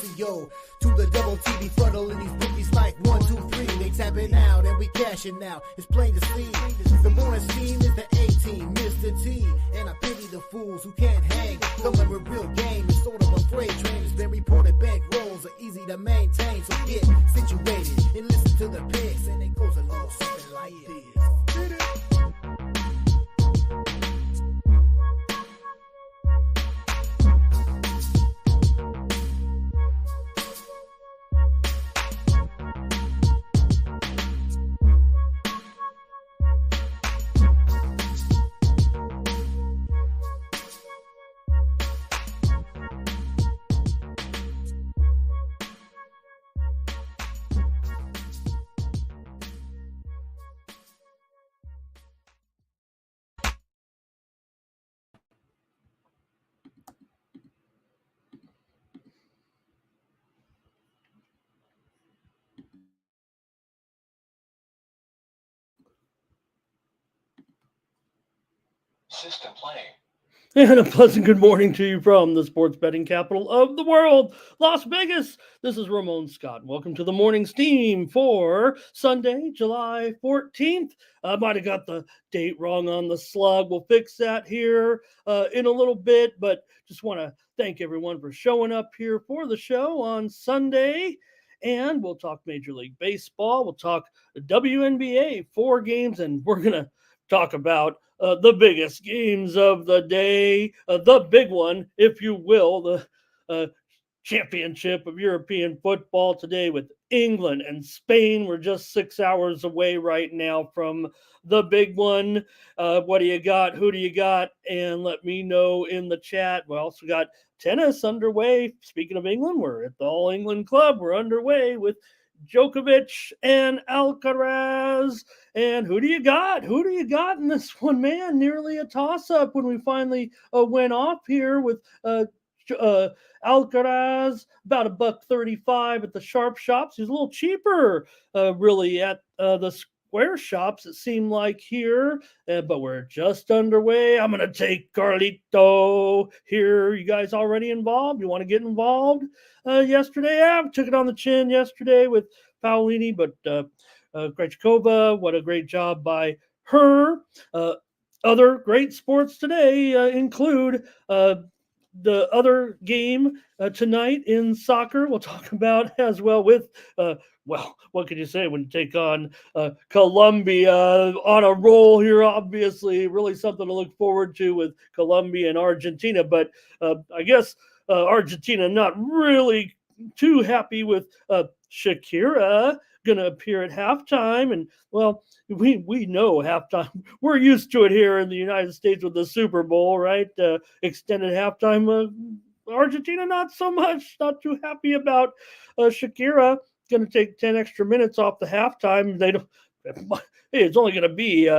Mafio to the double TV funneling these bookies like 1, 2, 3. They tapping out and we cashing out. It's plain to see. The morning team is the A-team, Mr. T. And I pity the fools who can't hang. Coming with real game is sort of a freight train. It's been reported bank rolls are easy to maintain. So get situated and listen to the picks. And it goes a little something like this. System playing. And a pleasant good morning to you from the sports betting capital of the world, Las Vegas. This is Ramon Scott. Welcome to the morning steam for Sunday, July 14th. I might have got the date wrong on the slug. We'll fix that here in a little bit, but just want to thank everyone for showing up here for the show on Sunday. And we'll talk Major League Baseball. We'll talk WNBA, 4 games, and we're going to talk about the biggest games of the day, the big one, if you will, the championship of European football today with England and Spain. We're just 6 hours away right now from the big one. What do you got? Who do you got? And let me know in the chat. We also got tennis underway. Speaking of England, we're at the All England Club. We're underway with Djokovic and Alcaraz. And who do you got? Who do you got in this one, man? Nearly a toss-up when we finally went off here with Alcaraz, about $1.35 at the sharp shops. He's a little cheaper, really, at the square shops, it seemed like here. But we're just underway. I'm going to take Carlito here. You guys already involved? You want to get involved? Yesterday, I took it on the chin yesterday with Paolini, but Krejcikova, what a great job by her. Other great sports today include the other game tonight in soccer. We'll talk about as well with, well, what can you say when you take on Colombia on a roll here, obviously. Really something to look forward to with Colombia and Argentina. But I guess Argentina not really too happy with Shakira going to appear at halftime. And, well, we know halftime. We're used to it here in the United States with the Super Bowl, right? Extended halftime. Argentina, not so much. Not too happy about Shakira. Going to take 10 extra minutes off the halftime. They don't. Hey, it's only going to be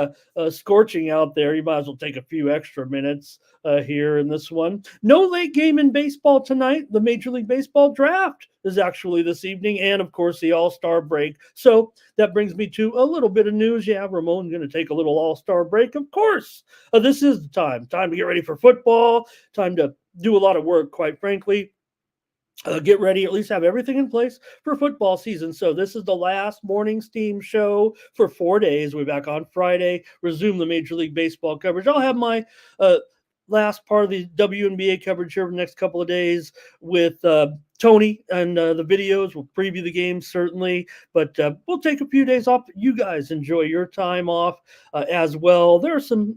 scorching out there. You might as well take a few extra minutes here in this one. No late game in baseball tonight. The Major League Baseball draft is actually this evening, and, of course, the All-Star break. So that brings me to a little bit of news. Yeah, Ramon's going to take a little All-Star break, of course. This is the time to get ready for football, time to do a lot of work, quite frankly. Get ready, at least have everything in place for football season. So this is the last morning steam show for 4 days. We'll be back on Friday, resume the Major League Baseball coverage. I'll have my last part of the WNBA coverage here for the next couple of days with Tony and the videos. We'll preview the games, certainly, but we'll take a few days off. You guys enjoy your time off as well. There are some,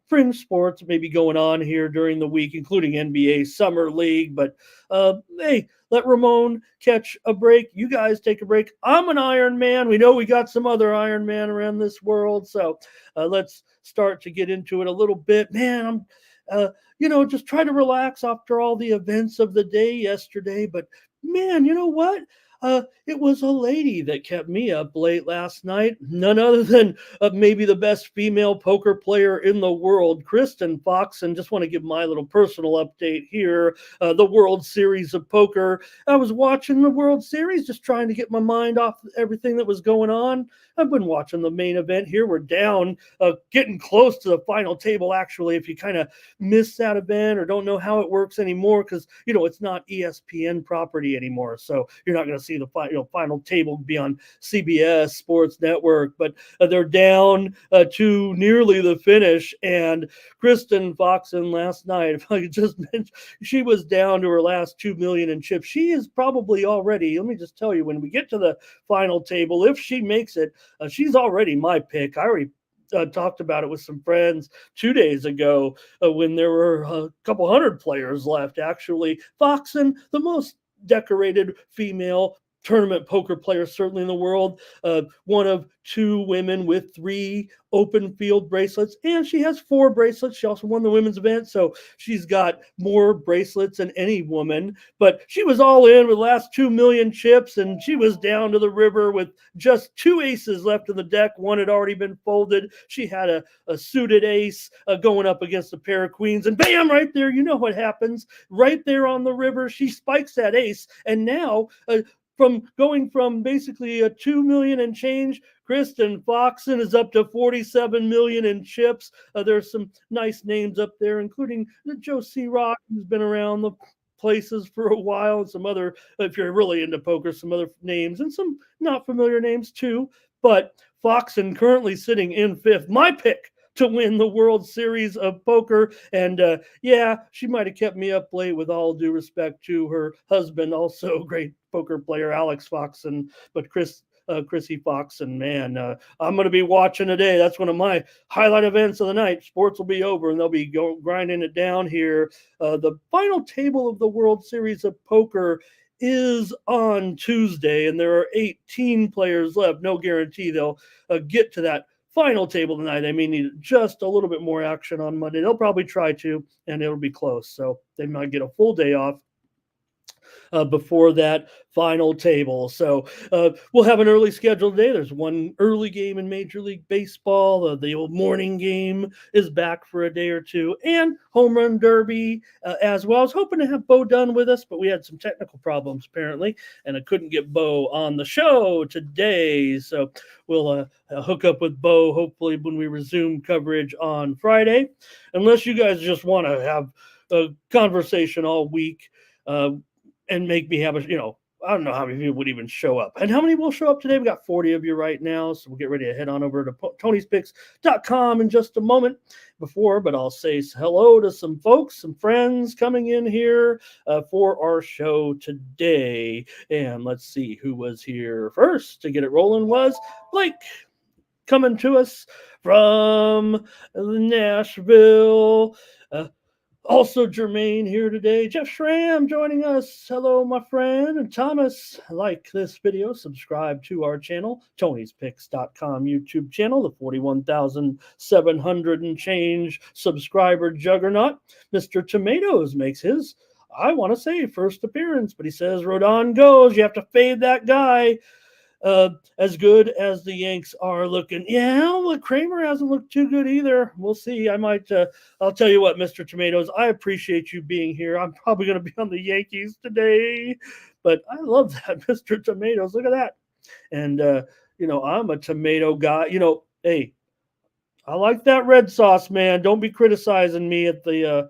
fringe sports maybe going on here during the week, including NBA Summer League. But hey, let Ramon catch a break. You guys take a break. I'm an Iron Man. We know we got some other Iron Man around this world. So let's start to get into it a little bit. Man, I'm just try to relax after all the events of the day yesterday. But man, you know what? It was a lady that kept me up late last night. None other than maybe the best female poker player in the world, Kristen Fox. And just want to give my little personal update here. The World Series of Poker. I was watching the World Series, just trying to get my mind off everything that was going on. I've been watching the main event here. We're down, getting close to the final table, actually, if you kind of miss that event or don't know how it works anymore, because, it's not ESPN property anymore. So you're not going to see the final table be on CBS Sports Network, but they're down to nearly the finish. And Kristen Foxen last night, if I could just mention, she was down to her last 2 million in chips. She is probably already, let me just tell you, when we get to the final table, if she makes it, she's already my pick. I already talked about it with some friends 2 days ago when there were a couple hundred players left. Actually, Foxen, the most decorated female tournament poker player certainly in the world, one of 2 women with 3 open field bracelets, and she has 4 bracelets. She also won the women's event, so she's got more bracelets than any woman. But she was all in with the last 2 million chips, and she was down to the river with just 2 aces left in the deck. One had already been folded. She had a suited ace going up against a pair of queens, and bam, right there, you know what happens. Right there on the river, she spikes that ace, and now from going from basically a 2 million and change, Kristen Foxen is up to 47 million in chips. There's some nice names up there, including Joe C. Rock, who's been around the places for a while, and some other, if you're really into poker, some other names and some not familiar names too. But Foxen currently sitting in 5th. My pick to win the World Series of Poker. And yeah, she might have kept me up late, with all due respect to her husband, also great poker player, Alex Foxen. But Chrissy Foxen, man, I'm going to be watching today. That's one of my highlight events of the night. Sports will be over, and they'll be grinding it down here. The final table of the World Series of Poker is on Tuesday, and there are 18 players left. No guarantee they'll get to that final table tonight. They may need just a little bit more action on Monday. They'll probably try to, and it'll be close. So they might get a full day off before that final table. So we'll have an early schedule today. There's one early game in Major League Baseball. The old morning game is back for a day or two, and home run derby as well. I was hoping to have Bo Dunn with us, but we had some technical problems apparently, and I couldn't get Bo on the show today. So we'll hook up with Bo hopefully when we resume coverage on Friday, unless you guys just want to have a conversation all week and make me have I don't know how many people would even show up. And how many will show up today? We got 40 of you right now. So we'll get ready to head on over to Tony'sPicks.com in just a moment but I'll say hello to some folks, some friends coming in here for our show today. And let's see who was here first to get it rolling. Was Blake, coming to us from Nashville. Also, Jermaine here today. Jeff Schramm joining us. Hello, my friend. And Thomas, like this video, subscribe to our channel, Tony'sPicks.com YouTube channel, the 41,700 and change subscriber juggernaut. Mr. Tomatoes makes his, I want to say, first appearance, but he says, Rodon goes. You have to fade that guy. As good as the Yanks are looking. Yeah, well, Kramer hasn't looked too good either. We'll see. I might, I'll tell you what, Mr. Tomatoes, I appreciate you being here. I'm probably going to be on the Yankees today, but I love that, Mr. Tomatoes. Look at that. And, I'm a tomato guy. Hey, I like that red sauce, man. Don't be criticizing me at the,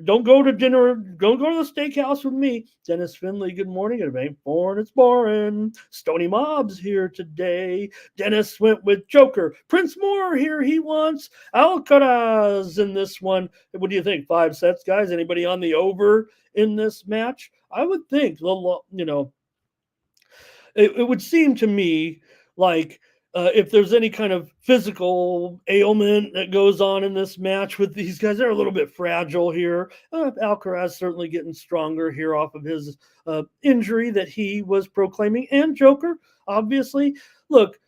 don't go to dinner. Don't go to the steakhouse with me. Dennis Finley, good morning. It ain't boring, it's boring. Stony Mob's here today. Dennis went with Joker. Prince Moore here. He wants Alcaraz in this one. What do you think? 5 sets, guys? Anybody on the over in this match? I would think, it would seem to me like, if there's any kind of physical ailment that goes on in this match with these guys, they're a little bit fragile here. Alcaraz certainly getting stronger here off of his injury that he was proclaiming. And Joker, obviously. Look,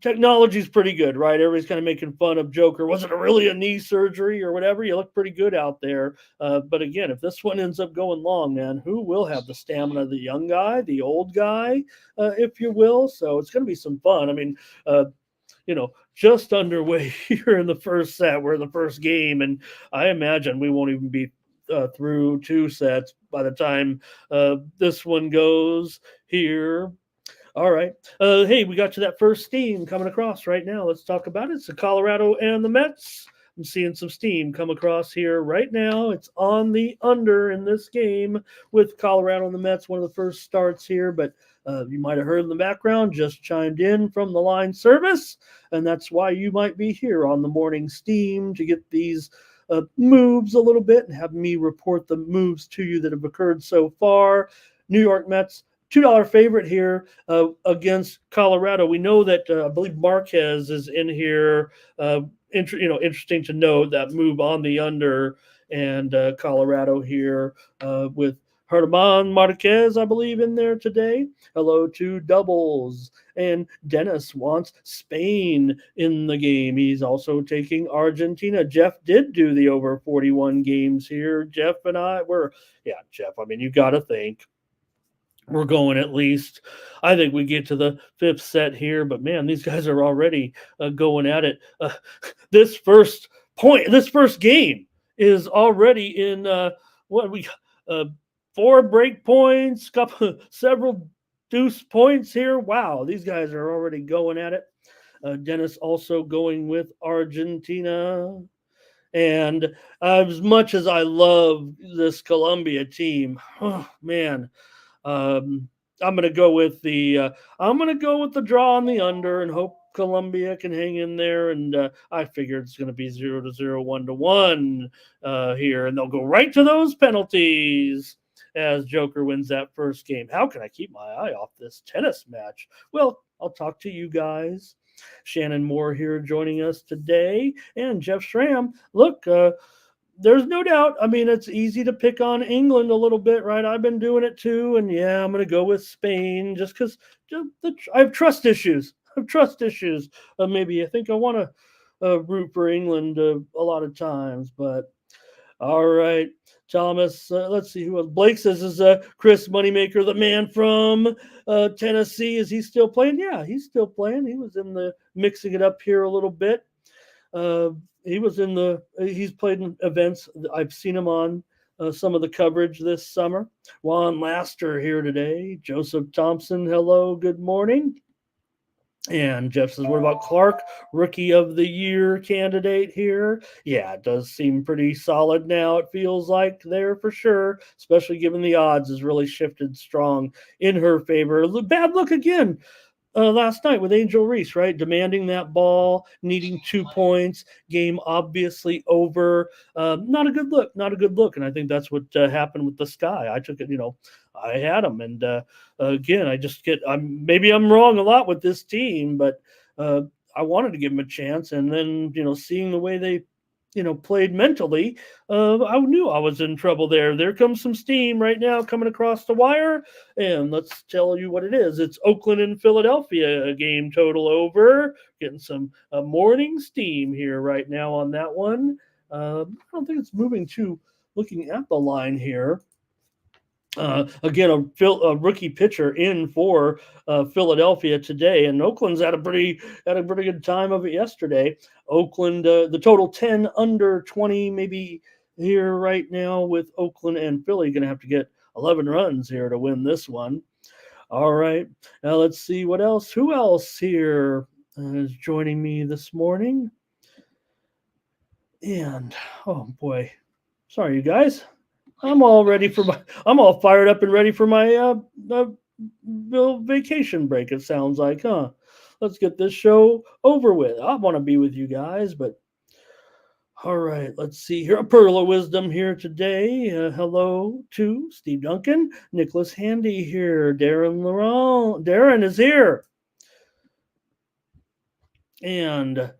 technology's pretty good, right? Everybody's kind of making fun of Joker. Was it really a knee surgery or whatever? You look pretty good out there. But again, if this one ends up going long, man, who will have the stamina? The young guy, the old guy, if you will. So it's going to be some fun. I mean, just underway here in the first set. We're in the first game, and I imagine we won't even be through 2 sets by the time this one goes here. All right. Hey, we got to that first steam coming across right now. Let's talk about it. It's the Colorado and the Mets. I'm seeing some steam come across here right now. It's on the under in this game with Colorado and the Mets. One of the first starts here, but you might have heard in the background, just chimed in from the line service, and that's why you might be here on the morning steam to get these moves a little bit and have me report the moves to you that have occurred so far. New York Mets, $2 favorite here against Colorado. We know that I believe Marquez is in here. Interesting to note that move on the under, and Colorado here with Ramon Marquez, I believe, in there today. Hello to doubles. And Dennis wants Spain in the game. He's also taking Argentina. Jeff did do the over 41 games here. Jeff and I were, Jeff, I mean, you got to think we're going at least, I think we get to the 5th set here, but man, these guys are already going at it. This first game is already in 4 break points, several deuce points here. Wow, these guys are already going at it. Dennis also going with Argentina. And as much as I love this Colombia team, oh man, I'm gonna go with the draw on the under and hope Colombia can hang in there. And I figure it's gonna be 0-0, 1-1 here, and they'll go right to those penalties as Joker wins that first game. How can I keep my eye off this tennis match? Well, I'll talk to you guys. Shannon Moore here joining us today, and Jeff Schramm. Look, there's no doubt. I mean, it's easy to pick on England a little bit, right? I've been doing it too, and I'm going to go with Spain just because I have trust issues. Maybe I think I want to root for England a lot of times, but all right, Thomas. Let's see who else. Blake says is Chris Moneymaker, the man from Tennessee. Is he still playing? Yeah, he's still playing. He was in the mixing it up here a little bit. He's played in events. I've seen him on some of the coverage this summer. Juan Laster here today. Joseph Thompson, hello, good morning. And Jeff says, what about Clark, Rookie of the Year candidate here? Yeah, it does seem pretty solid now. It feels like there for sure, especially given the odds has really shifted strong in her favor. Bad luck again. Last night with Angel Reese, right? Demanding that ball, needing 2 points, game obviously over. Not a good look. And I think that's what happened with the Sky. I took it, I had them. And again, maybe I'm wrong a lot with this team, but I wanted to give them a chance. And then, seeing the way they, played mentally, I knew I was in trouble there. There comes some steam right now coming across the wire, and let's tell you what it is. It's Oakland and Philadelphia, a game total over. Getting some morning steam here right now on that one. I don't think it's moving too. Looking at the line here. Again, a rookie pitcher in for Philadelphia today, and Oakland's had a pretty good time of it yesterday. Oakland, the total 10 under 20, maybe here right now with Oakland and Philly going to have to get 11 runs here to win this one. All right, now let's see what else. Who else here is joining me this morning? And oh boy, sorry you guys. I'm all fired up and ready for my vacation break, it sounds like, huh? Let's get this show over with. I want to be with you guys, but all right, let's see here. A pearl of wisdom here today. Hello to Steve Duncan, Nicholas Handy here, Darren Laurent. Darren is here. And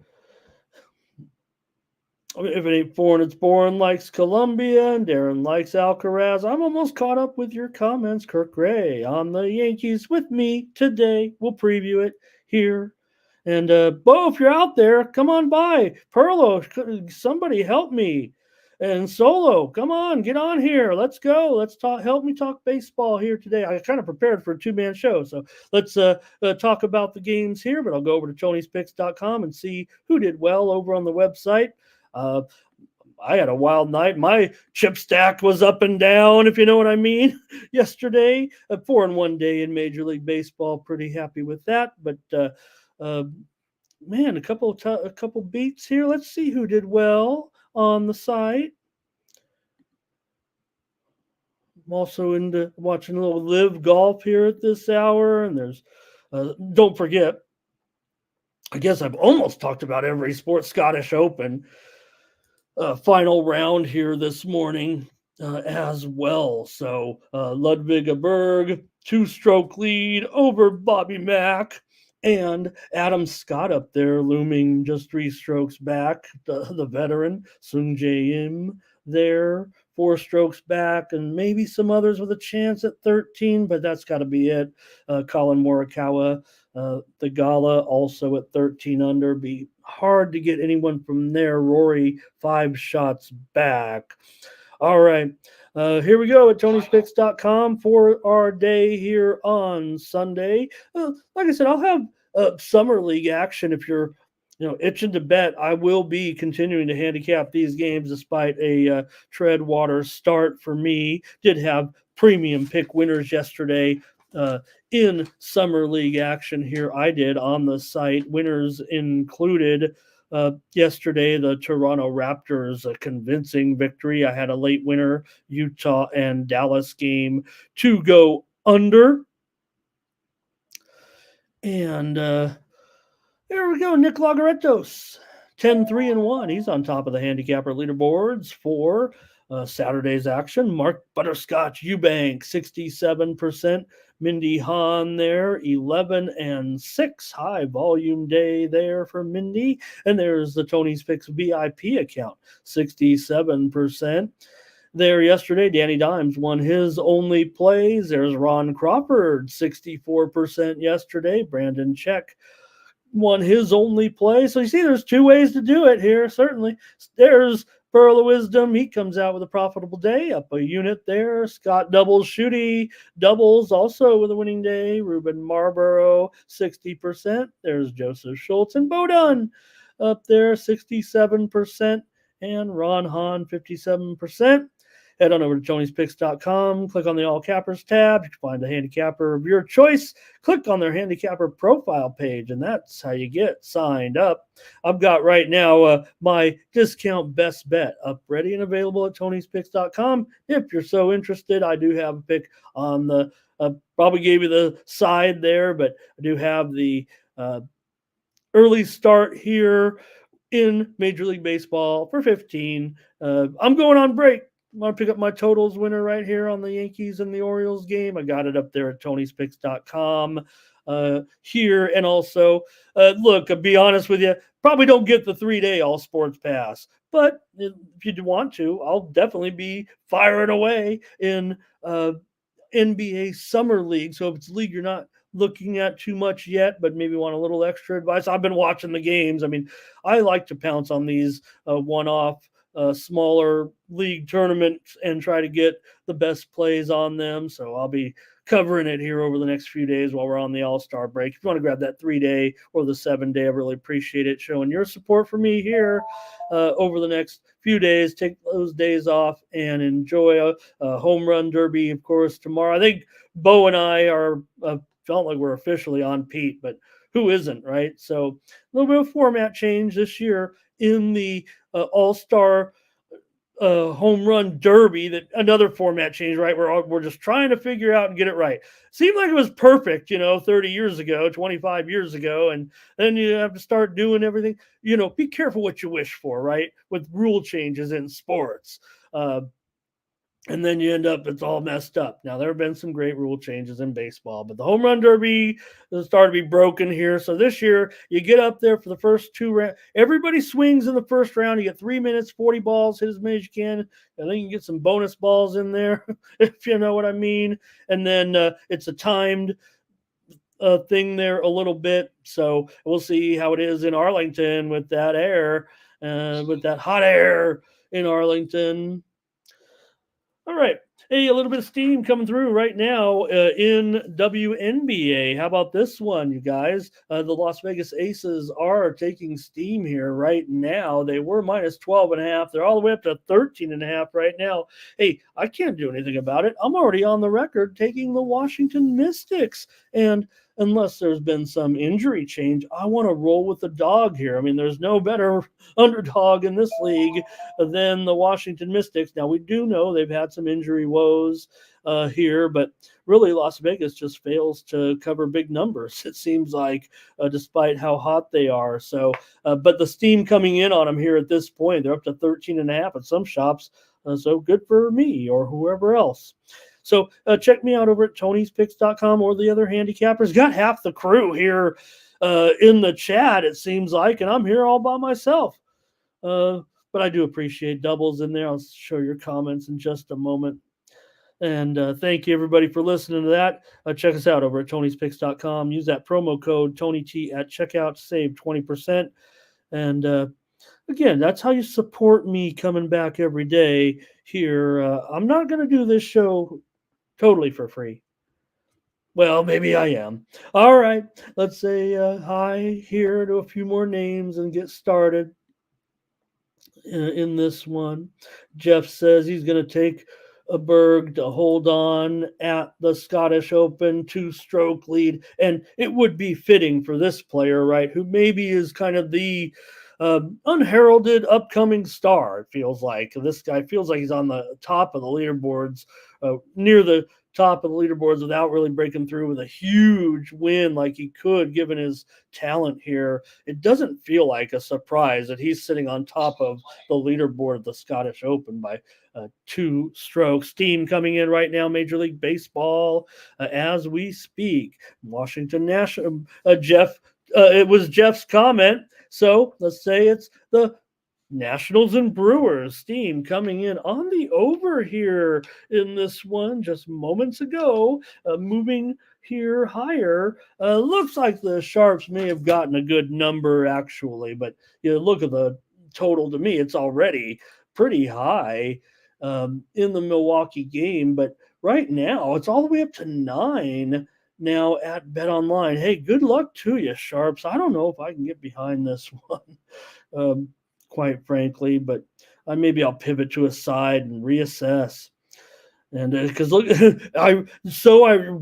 if it ain't foreign, it's boring, likes Colombia, and Darren likes Alcaraz. I'm almost caught up with your comments. Kirk Gray on the Yankees with me today. We'll preview it here And Bo, if you're out there, come on by. Perlo, somebody help me. And Solo, come on, get on here. Let's go. Let's talk. Help me talk baseball here today. I kind of prepared for a 2-man show, so let's talk about the games here. But I'll go over to Tony'sPicks.com and see who did well over on the website. Uh, I had a wild night. My chip stack was up and down, if you know what I mean. Yesterday, a 4-1 day in Major League Baseball. Pretty happy with that. But uh, man, a couple beats here. Let's see who did well on the site. I'm also into watching a little live golf here at this hour, and there's don't forget. I guess I've almost talked about every sport. Scottish Open final round here this morning as well. So Ludwig Berg, 2-stroke lead over Bobby Mack. And Adam Scott up there looming just 3 strokes back. The veteran, Sung Jae Im there, 4 strokes back, and maybe some others with a chance at 13, but that's got to be it. Colin Morikawa, the Gala also at 13 under. Be hard to get anyone from there. Rory 5 shots back. All right. Here we go at Tony'sPicks.com for our day here on Sunday. Like I said, I'll have summer league action if you're itching to bet. I will be continuing to handicap these games despite a tread water start for me. Did have premium pick winners yesterday in summer league action here. I did on the site. Winners included yesterday, the Toronto Raptors, a convincing victory. I had a late winner, Utah and Dallas game to go under. And there we go, Nick Lagaretos, 10-3-1. He's on top of the handicapper leaderboards for Saturday's action. Mark Butterscotch Eubank, 67%. Mindy Hahn there, 11-6. High volume day there for Mindy. And there's the Tony's Picks VIP account, 67%. There yesterday, Danny Dimes won his only plays. There's Ron Crawford, 64% yesterday. Brandon Check won his only play. So you see, there's 2 ways to do it here, certainly. There's Pearl of Wisdom. He comes out with a profitable day, up a unit there. Scott Doubles Shooty doubles also with a winning day. Ruben Marlborough, 60%. There's Joseph Schultz and Bodun up there, 67%. And Ron Hahn, 57%. Head on over to Tony'sPicks.com, click on the All Cappers tab. You can find a handicapper of your choice. Click on their handicapper profile page, and that's how you get signed up. I've got right now my discount best bet up ready and available at Tony'sPicks.com. If you're so interested, I do have a pick on the probably gave you the side there, but I do have the early start here in Major League Baseball for 15. I'm going on break. I'm going to pick up my totals winner right here on the Yankees and the Orioles game. I got it up there at Tony'sPicks.com here. And also, look, I'll be honest with you, probably don't get the 3-day all sports pass. But if you want to, I'll definitely be firing away in NBA Summer League. So if it's a league you're not looking at too much yet, but maybe want a little extra advice, I've been watching the games. I mean, I like to pounce on these one-off smaller league tournaments and try to get the best plays on them. So I'll be covering it here over the next few days while we're on the All-Star break. If you want to grab that 3-day or the 7-day, I really appreciate it. Showing your support for me here over the next few days. Take those days off and enjoy a home run derby, of course, tomorrow. I think Bo and I are felt like we're officially on Pete, but who isn't, right? So a little bit of format change this year in the All-Star home run derby. That another format change, right? We're just trying to figure out and get it right. Seemed like it was perfect, 30 years ago, 25 years ago, and then you have to start doing everything. Be careful what you wish for, right? With rule changes in sports. And then you end up, it's all messed up. Now, there have been some great rule changes in baseball, but the home run derby is starting to be broken here. So this year, you get up there for the first 2 rounds. Everybody swings in the first round. You get 3 minutes, 40 balls, hit as many as you can. And then you can get some bonus balls in there, if you know what I mean. And then it's a timed thing there a little bit. So we'll see how it is in Arlington with that air, with that hot air in Arlington. All right. Hey, a little bit of steam coming through right now in WNBA. How about this one, you guys? The Las Vegas Aces are taking steam here right now. They were minus 12 and a half. They're all the way up to 13 and a half right now. Hey, I can't do anything about it. I'm already on the record taking the Washington Mystics. And unless there's been some injury change, I want to roll with the dog here. I mean, there's no better underdog in this league than the Washington Mystics. Now, we do know they've had some injury woes here, but really Las Vegas just fails to cover big numbers, it seems like, despite how hot they are. So, but the steam coming in on them here at this point, they're up to 13 and a half at some shops. So good for me or whoever else. So check me out over at tonyspicks.com or the other handicappers. Got half the crew here in the chat, it seems like, and I'm here all by myself. But I do appreciate doubles in there. I'll show your comments in just a moment. And thank you, everybody, for listening to that. Check us out over at tonyspicks.com. Use that promo code TonyT at checkout to save 20%. And again, that's how you support me coming back every day here. I'm not going to do this show totally for free. Well, maybe I am. All right. Let's say hi here to a few more names and get started in this one. Jeff says he's going to take a Berg to hold on at the Scottish Open 2-stroke lead. And it would be fitting for this player, right, who maybe is kind of the unheralded upcoming star, it feels like. This guy feels like he's on the top of the leaderboards, near the top of the leaderboards without really breaking through with a huge win like he could given his talent here. It doesn't feel like a surprise that he's sitting on top of the leaderboard of the Scottish Open by 2 strokes. Steam coming in right now, Major League Baseball, as we speak. Washington National, Jeff, it was Jeff's comment. So let's say it's the Nationals and Brewers. Steam coming in on the over here in this one just moments ago, moving here higher. Looks like the Sharps may have gotten a good number actually, but look at the total. To me, it's already pretty high in the Milwaukee game, but right now it's all the way up to 9 now at BetOnline. Hey, good luck to you, Sharps. I don't know if I can get behind this one, quite frankly, but maybe I'll pivot to a side and reassess. And because look,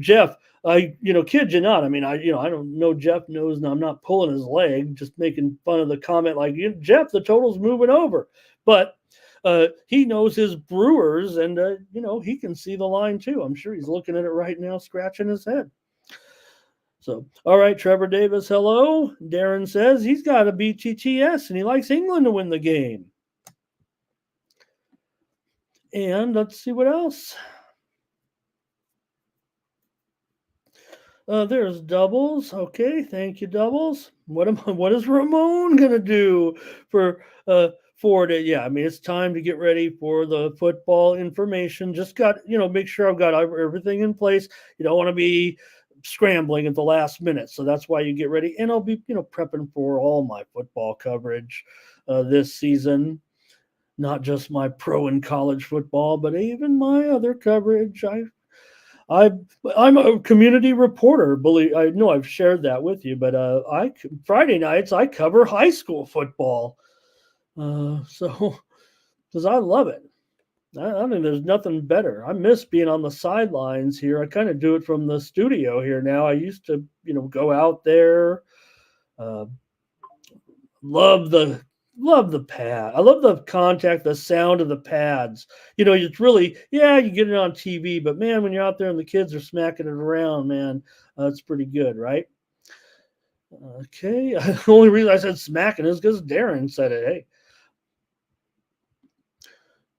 Jeff, kid you not. I mean, I don't know. Jeff knows, and I'm not pulling his leg, just making fun of the comment like, Jeff, the total's moving over, but he knows his Brewers, and he can see the line too. I'm sure he's looking at it right now, scratching his head. So, all right, Trevor Davis, hello. Darren says he's got a BTTS and he likes England to win the game. And let's see what else. There's doubles. Okay, thank you, doubles. What is Ramon gonna do for today? Yeah, I mean, it's time to get ready for the football information. Just got make sure I've got everything in place. You don't want to be scrambling at the last minute, so that's why you get ready. And I'll be prepping for all my football coverage this season, not just my pro and college football, but even my other coverage. I'm a community reporter. I know I've shared that with you, but Friday nights I cover high school football, so because I love it. I think there's nothing better. I miss being on the sidelines here. I kind of do it from the studio here now. I used to, go out there. Love the pad. I love the contact, the sound of the pads. It's really, you get it on TV, but man, when you're out there and the kids are smacking it around, man, it's pretty good, right? Okay. The only reason I said smacking is because Darren said it. Hey.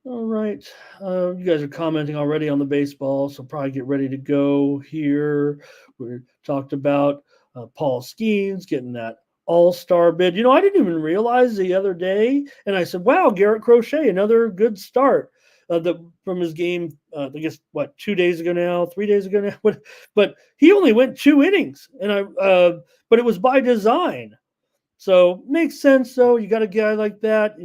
All right. You guys are commenting already on the baseball, so probably get ready to go here. We talked about Paul Skeens getting that all-star bid. I didn't even realize the other day, and I said, wow, Garrett Crochet, another good start. from his game. I guess what 2 days ago now, 3 days ago now. But he only went 2 innings, but it was by design. So makes sense though. You got a guy like that,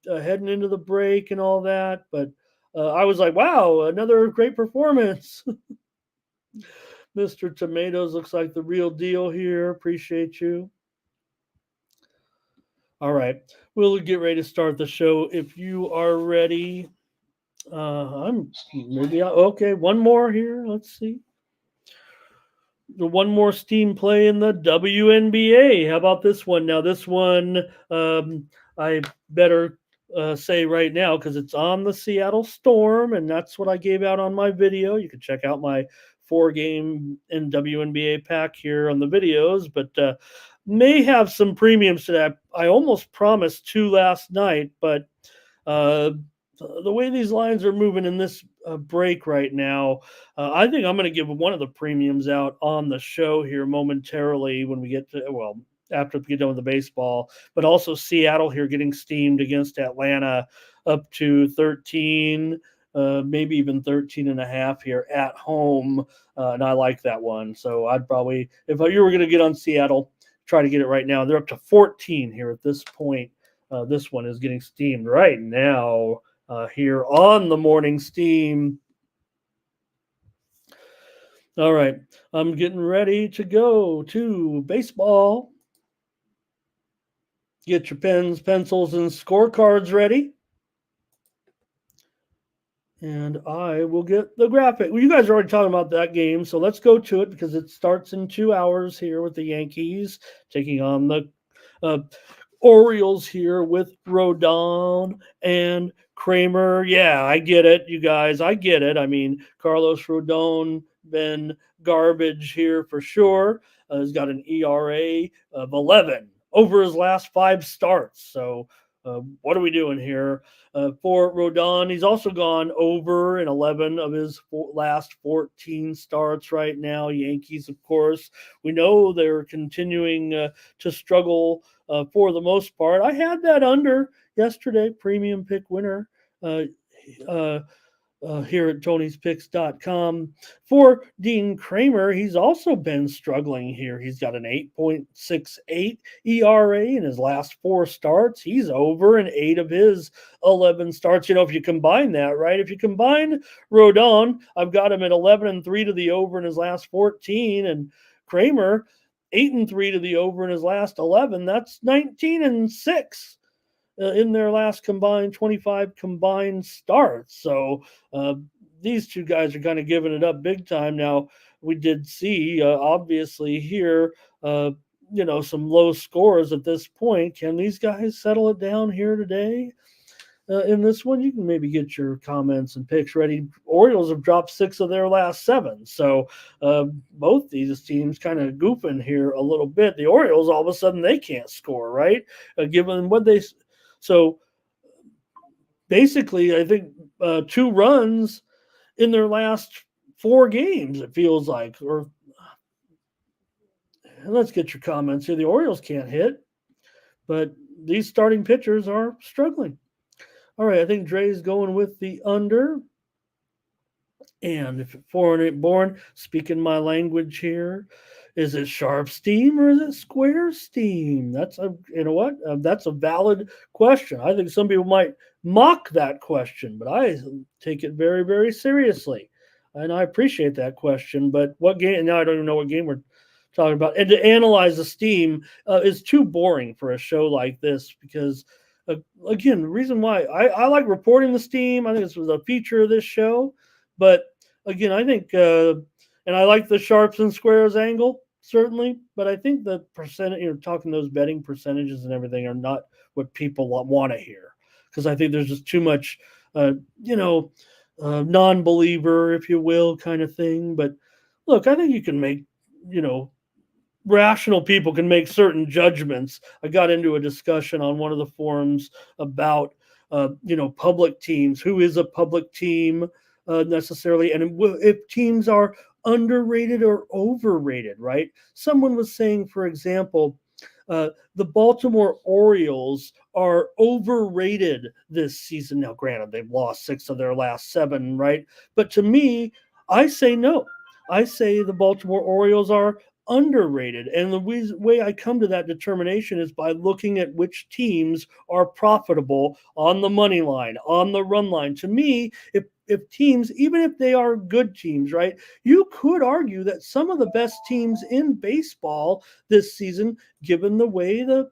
heading into the break and all that. But I was like, wow, another great performance. Mr. Tomatoes looks like the real deal here. Appreciate you. All right, we'll get ready to start the show if you are ready. I'm maybe okay. One more here. Let's see. The one more steam play in the WNBA. How about this one? Now, this one I better say right now because it's on the Seattle Storm, and that's what I gave out on my video. You can check out my 4-game in WNBA pack here on the videos, but may have some premiums to that. I almost promised 2 last night, but uh, the way these lines are moving in this break right now, I think I'm going to give one of the premiums out on the show here momentarily when we get to, after we get done with the baseball, but also Seattle here getting steamed against Atlanta up to 13, maybe even 13 and a half here at home. And I like that one. So I'd probably, if you were going to get on Seattle, try to get it right now. They're up to 14 here at this point. This one is getting steamed right now. Here on the morning steam. All right, I'm getting ready to go to baseball. Get your pens, pencils, and scorecards ready. And I will get the graphic. Well, you guys are already talking about that game, so let's go to it because it starts in 2 hours here with the Yankees taking on the Orioles here with Rodon and Kramer. Yeah, I get it, you guys. I get it. I mean, Carlos Rodon been garbage here for sure. He's got an ERA of 11 over his last 5 starts. So what are we doing here? For Rodon, he's also gone over in 11 of his last 14 starts right now. Yankees, of course, we know they're continuing to struggle for the most part. I had that under yesterday, premium pick winner here at Tony'sPicks.com. For Dean Kramer, he's also been struggling here. He's got an 8.68 ERA in his last 4 starts. He's over in 8 of his 11 starts. If you combine that, right? If you combine Rodon, I've got him at 11-3 to the over in his last 14, and Kramer 8-3 to the over in his last 11. That's 19-6 in their last combined 25 combined starts. So these two guys are kind of giving it up big time. Now, we did see, obviously, here, some low scores at this point. Can these guys settle it down here today? In this one, you can maybe get your comments and picks ready. Orioles have dropped 6 of their last 7. So both these teams kind of goofing here a little bit. The Orioles, all of a sudden, they can't score, right? Given what they... So basically, I think 2 runs in their last 4 games, it feels like. Or let's get your comments here. The Orioles can't hit, but these starting pitchers are struggling. All right, I think Dre's going with the under. And if it's foreign ain't born, speaking my language here, is it sharp steam or is it square steam? That's that's a valid question. I think some people might mock that question, but I take it very, very seriously. And I appreciate that question. But what game? Now I don't even know what game we're talking about. And to analyze the steam is too boring for a show like this because, again, the reason why I like reporting the steam, I think this was a feature of this show. But again, I think, and I like the sharps and squares angle, certainly, but I think the percentage, talking those betting percentages and everything are not what people want to hear. Because I think there's just too much, non-believer, if you will, kind of thing. But look, I think you can make, rational people can make certain judgments. I got into a discussion on one of the forums about, public teams. Who is a public team? Necessarily, and if teams are underrated or overrated, right? Someone was saying, for example, The Baltimore Orioles are overrated this season. Now, granted, they've lost 6 of their last 7, right? But to me, I say no. I say the Baltimore Orioles are underrated. And the way I come to that determination is by looking at which teams are profitable on the money line, on the run line. To me, if teams, even if they are good teams, right, you could argue that some of the best teams in baseball this season, given the way the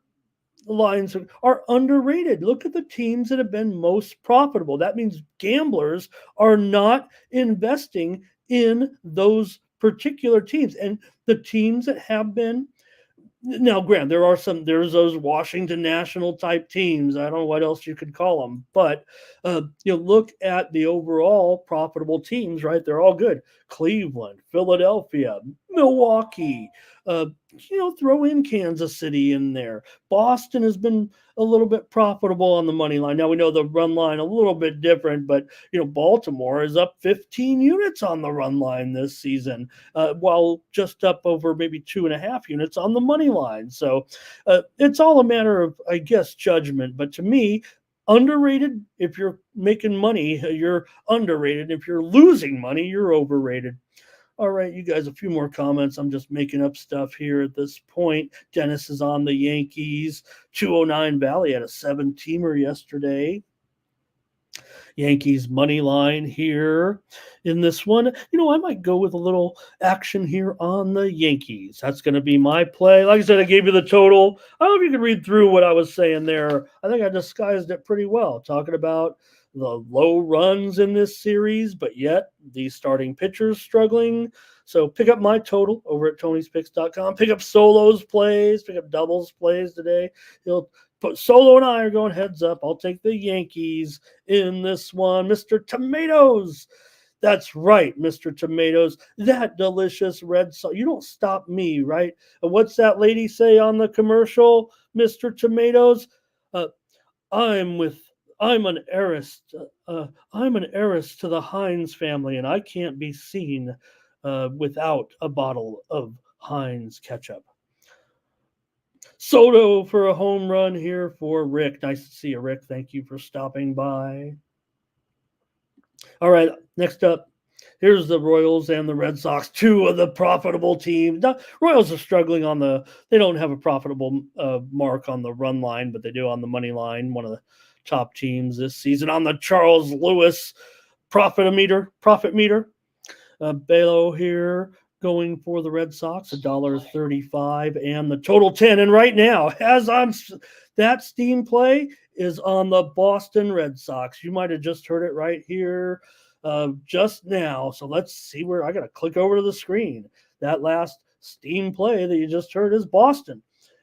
lines are underrated. Look at the teams that have been most profitable. That means gamblers are not investing in those particular teams. And the teams that have been, now granted, there's those Washington National type teams. I don't know what else you could call them, but look at the overall profitable teams, right? They're all good. Cleveland, Philadelphia, Milwaukee, throw in Kansas City in there. Boston has been a little bit profitable on the money line. Now we know the run line a little bit different, but Baltimore is up 15 units on the run line this season, while just up over maybe 2.5 units on the money line. So it's all a matter of, I guess, judgment. But to me, underrated if you're making money, you're underrated. If you're losing money, you're overrated. All right, you guys, a few more comments. I'm just making up stuff here at this point. Dennis is on the Yankees. 209 Valley had a 7-teamer yesterday. Yankees money line here in this one. I might go with a little action here on the Yankees. That's going to be my play. Like I said, I gave you the total. I don't know if you can read through what I was saying there. I think I disguised it pretty well, talking about the low runs in this series, but yet the starting pitchers struggling. So pick up my total over at Tony'sPicks.com. Pick up solos plays, pick up doubles plays today. Solo and I are going heads up. I'll take the Yankees in this one. Mr. Tomatoes. That's right, Mr. Tomatoes. That delicious red sauce. You don't stop me, right? What's that lady say on the commercial, Mr. Tomatoes? I'm an heiress. I'm an heiress to the Heinz family, and I can't be seen without a bottle of Heinz ketchup. Soto for a home run here for Rick. Nice to see you, Rick. Thank you for stopping by. All right, next up, here's the Royals and the Red Sox, 2 of the profitable teams. The Royals are struggling they don't have a profitable mark on the run line, but they do on the money line, one of the top teams this season on the Charles Lewis profit meter. Belo here going for the Red Sox, $1.35 and the total 10. And right now, that steam play is on the Boston Red Sox. You might have just heard it right here just now. So let's see where I got to click over to the screen. That last steam play that you just heard is Boston.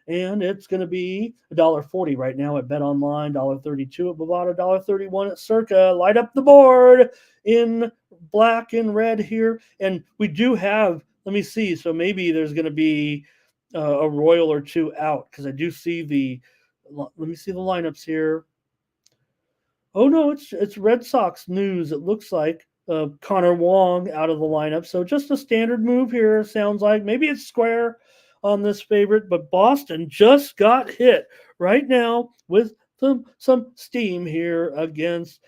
And it's going to be $1.40 right now at Bet Online, $1.32 at Bovada, $1.31 at Circa. Light up the board in black and red here. And we do have, let me see, so maybe there's going to be a Royal or 2 out, because I do see let me see the lineups here. Oh, no, it's Red Sox news, it looks like. Connor Wong out of the lineup. So just a standard move here, sounds like. Maybe it's square on this favorite, but Boston just got hit right now with some steam here against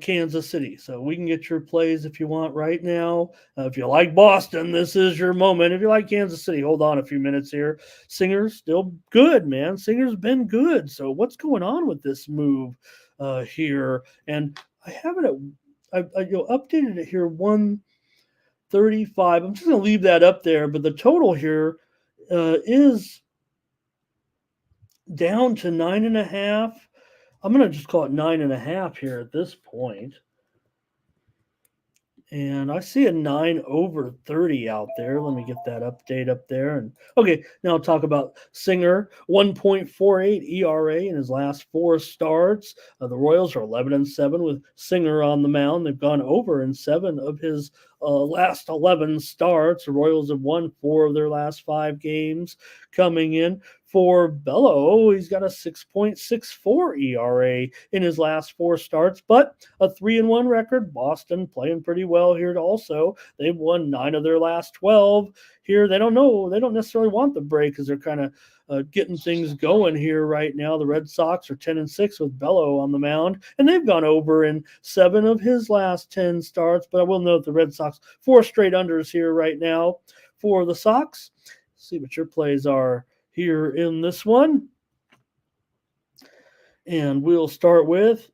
Kansas City. So we can get your plays if you want right now. If you like Boston, this is your moment. If you like Kansas City, hold on a few minutes here. Singer's still good, man. Singer's been good. So what's going on with this move here? And I have it at, I updated it here, 135. I'm just going to leave that up there, but the total here is down to 9.5. I'm going to just call it 9.5 here at this point. And I see a 9/30 out there. Let me get that update up there. And okay, now I'll talk about Singer. 1.48 ERA in his last 4 starts. The Royals are 11-7 with Singer on the mound. They've gone over in 7 of his last 11 starts. The Royals have won 4 of their last 5 games. Coming in for Bello, he's got a 6.64 ERA in his last 4 starts, but a 3-1 record. Boston playing pretty well here also. They've won 9 of their last 12 here. They don't know. They don't necessarily want the break because they're kind of getting things going here right now. The Red Sox are 10-6 with Bello on the mound, and they've gone over in 7 of his last 10 starts. But I will note the Red Sox 4 straight unders here right now for the Sox. Let's see what your plays are here in this one. And we'll start with,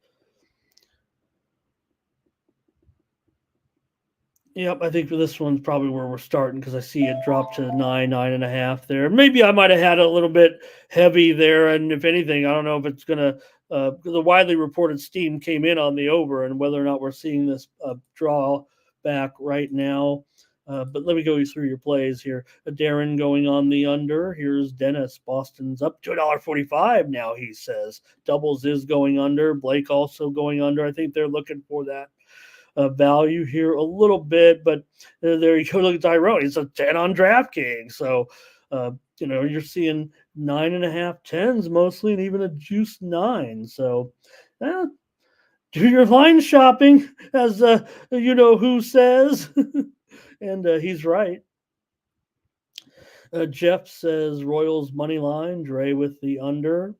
yep, I think this one's probably where we're starting because I see it drop to 9.5 there. Maybe I might have had a little bit heavy there. And if anything, I don't know if it's going to, the widely reported steam came in on the over and whether or not we're seeing this draw back right now. But let me go through your plays here. Darren going on the under. Here's Dennis. Boston's up to $1.45 now, he says. Doubles is going under. Blake also going under. I think they're looking for that value here a little bit. But there you go. Look at Tyrone. He's a 10 on DraftKings. So, you're seeing 9.5 10s mostly and even a juice 9. So, do your line shopping, as who says. And he's right. Jeff says Royals money line, Dre with the under,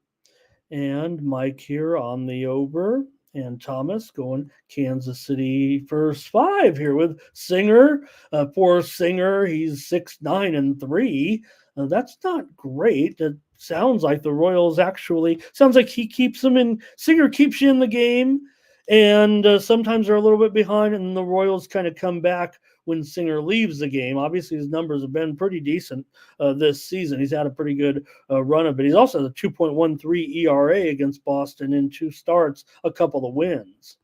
and Mike here on the over, and Thomas going Kansas City first 5 here with Singer. For Singer, he's 6-9-3. That's not great. It sounds like the Royals sounds like he keeps them in. Singer keeps you in the game, and sometimes they're a little bit behind, and the Royals kind of come back when Singer leaves the game. Obviously, his numbers have been pretty decent this season. He's had a pretty good run of it. He's also a 2.13 ERA against Boston in 2 starts, a couple of wins.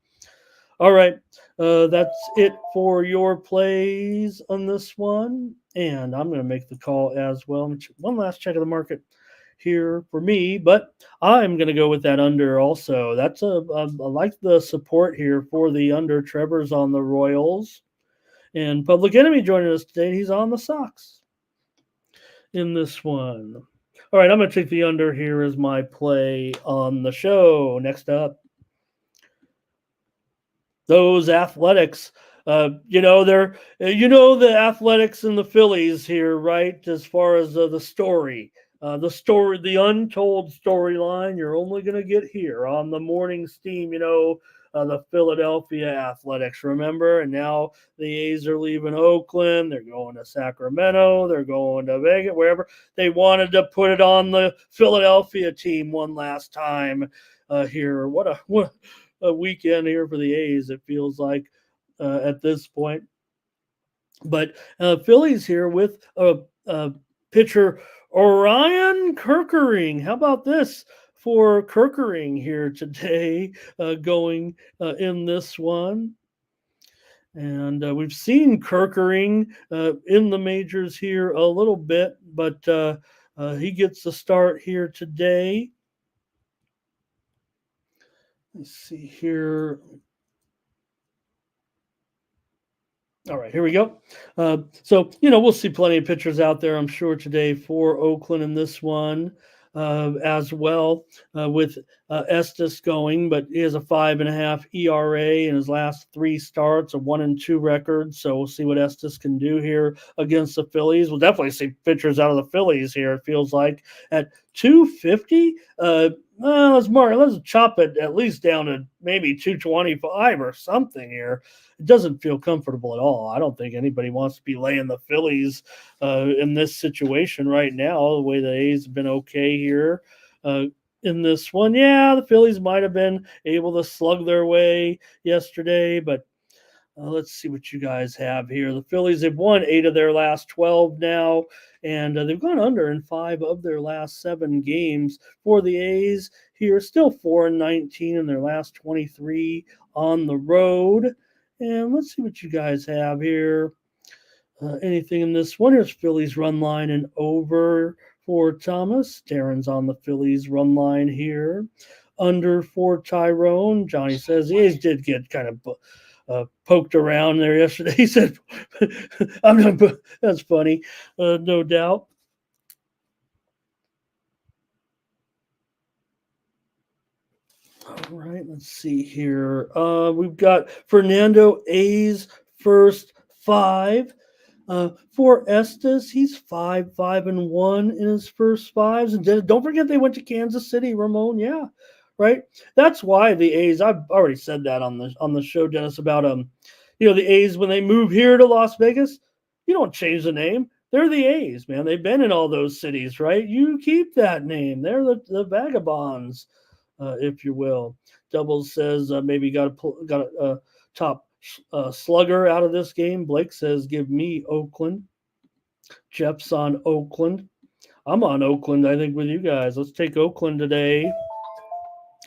All right, that's it for your plays on this one. And I'm going to make the call as well. One last check of the market here for me, but I'm going to go with that under also. That's I like the support here for the under. Trevor's on the Royals. And Public Enemy joining us today. He's on the Sox in this one. All right, I'm going to take the under here as my play on the show. Next up, those Athletics. The Athletics and the Phillies here, right? As far as the story, the untold storyline, you're only going to get here on the morning steam. The Philadelphia Athletics, remember? And now the A's are leaving Oakland. They're going to Sacramento. They're going to Vegas, wherever. They wanted to put it on the Philadelphia team one last time here. What a weekend here for the A's, it feels like at this point. But Phillies here with pitcher Orion Kerkering. How about this? For Kerkering here today, going in this one. And we've seen Kerkering in the majors here a little bit, but he gets the start here today. Let's see here. All right, here we go. So, we'll see plenty of pitchers out there, I'm sure, today for Oakland in this one. As well with Estes going, but he has a 5.5 ERA in his last 3 starts, a 1-2 record. So we'll see what Estes can do here against the Phillies. We'll definitely see pitchers out of the Phillies here. It feels like at 250. Let's chop it at least down to maybe 225 or something here. It doesn't feel comfortable at all. I don't think anybody wants to be laying the Phillies in this situation right now, the way the A's have been okay here in this one. Yeah, the Phillies might have been able to slug their way yesterday, but let's see what you guys have here. The Phillies have won 8 of their last 12 now, and they've gone under in 5 of their last 7 games. For the A's here, still 4-19 in their last 23 on the road. And let's see what you guys have here. Anything in this one? Here's Phillies run line and over for Thomas. Darren's on the Phillies run line here. Under for Tyrone. Johnny says the A's did get kind of poked around there yesterday. He said, that's funny, no doubt. All right, let's see here. We've got Fernando A's first 5. For Estes, he's 5-1 in his first fives. And don't forget they went to Kansas City, Ramon. Yeah, right. That's why the A's. I've already said that on the show, Dennis, about the A's when they move here to Las Vegas, you don't change the name. They're the A's, man. They've been in all those cities, right? You keep that name. They're the vagabonds, if you will. Doubles says maybe got a top slugger out of this game. Blake says, give me Oakland. Jeff's on Oakland. I'm on Oakland, I think, with you guys. Let's take Oakland today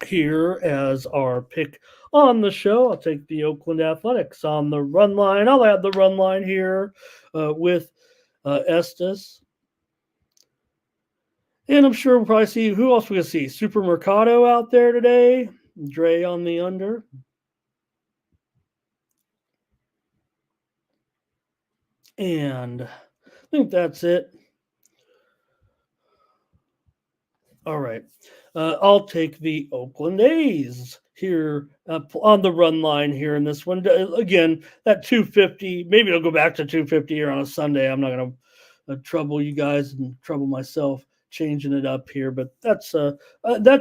here as our pick on the show. I'll take the Oakland Athletics on the run line. I'll add the run line here with Estes. And I'm sure we'll probably see, who else we going to see? Supermercado out there today. Dre on the under. And I think that's it. All right. I'll take the Oakland A's here on the run line here in this one. Again, that 250, maybe I'll go back to 250 here on a Sunday. I'm not going to trouble you guys and trouble myself changing it up here, but that's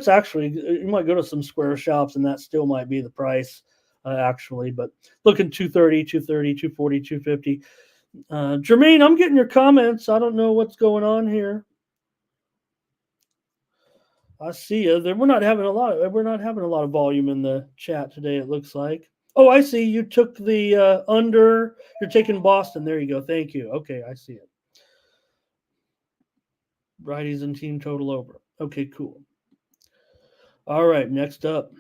actually, you might go to some square shops and that still might be the price actually, but looking 230, 240, 250. Jermaine, I'm getting your comments. I don't know what's going on here. I see you. We're not having a lot of volume in the chat today, it looks like. Oh, I see. You took the under. You're taking Boston. There you go. Thank you. Okay, I see it. Righties and team total over. Okay, cool. All right, next up.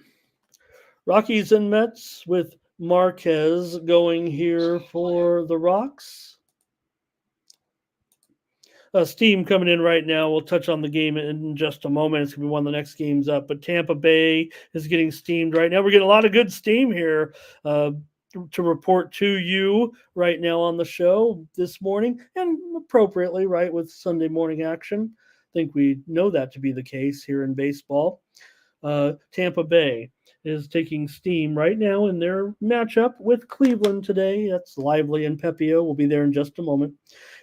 Rockies and Mets with Marquez going here for the Rocks. Steam coming in right now. We'll touch on the game in just a moment. It's going to be one of the next games up. But Tampa Bay is getting steamed right now. We're getting a lot of good steam here to report to you right now on the show this morning. And appropriately, right, with Sunday morning action. I think we know that to be the case here in baseball. Tampa Bay is taking steam right now in their matchup with Cleveland today. That's Lively and Pepio. We'll be there in just a moment.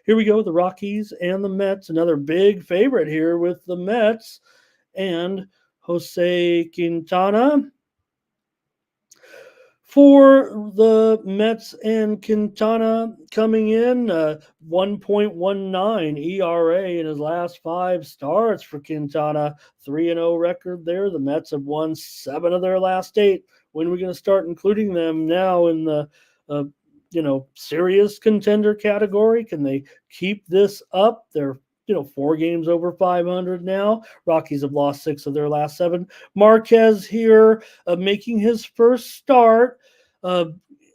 Here we go, the Rockies and the Mets. Another big favorite here with the Mets and Jose Quintana. For the Mets and Quintana coming in, 1.19 ERA in his last 5 starts for Quintana. 3-0 record there. The Mets have won 7 of their last 8. When are we going to start including them now in the serious contender category? Can they keep this up? They're 4 games over 500 now. Rockies have lost 6 of their last 7. Marquez here making his first start,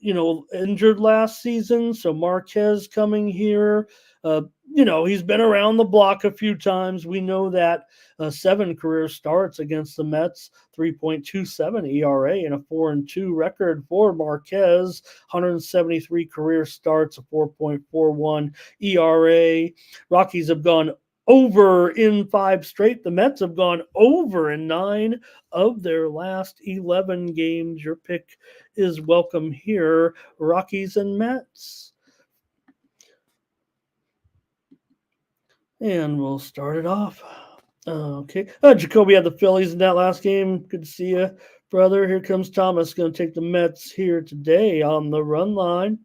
injured last season. So Marquez coming here, he's been around the block a few times. We know that 7 career starts against the Mets, 3.27 ERA and a 4-2 record for Marquez, 173 career starts, a 4.41 ERA. Rockies have gone over in 5 straight. The Mets have gone over in 9 of their last 11 games. Your pick is welcome here, Rockies and Mets. And we'll start it off. Okay. Jacoby had the Phillies in that last game. Good to see you, brother. Here comes Thomas. Going to take the Mets here today on the run line.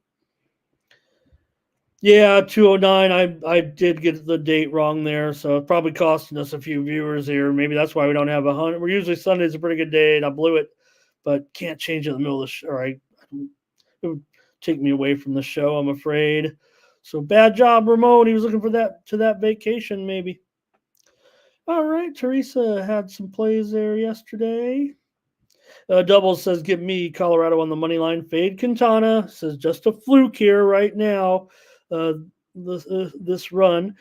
Yeah, 209. I did get the date wrong there, so it's probably costing us a few viewers here. Maybe that's why we don't have 100. We're usually Sunday's a pretty good day, and I blew it, but can't change it in the middle of the show. All right. It would take me away from the show, I'm afraid. So bad job, Ramon. He was looking for that vacation, maybe. All right, Teresa had some plays there yesterday. Doubles says, give me Colorado on the money line. Fade Quintana says, just a fluke here right now. This run.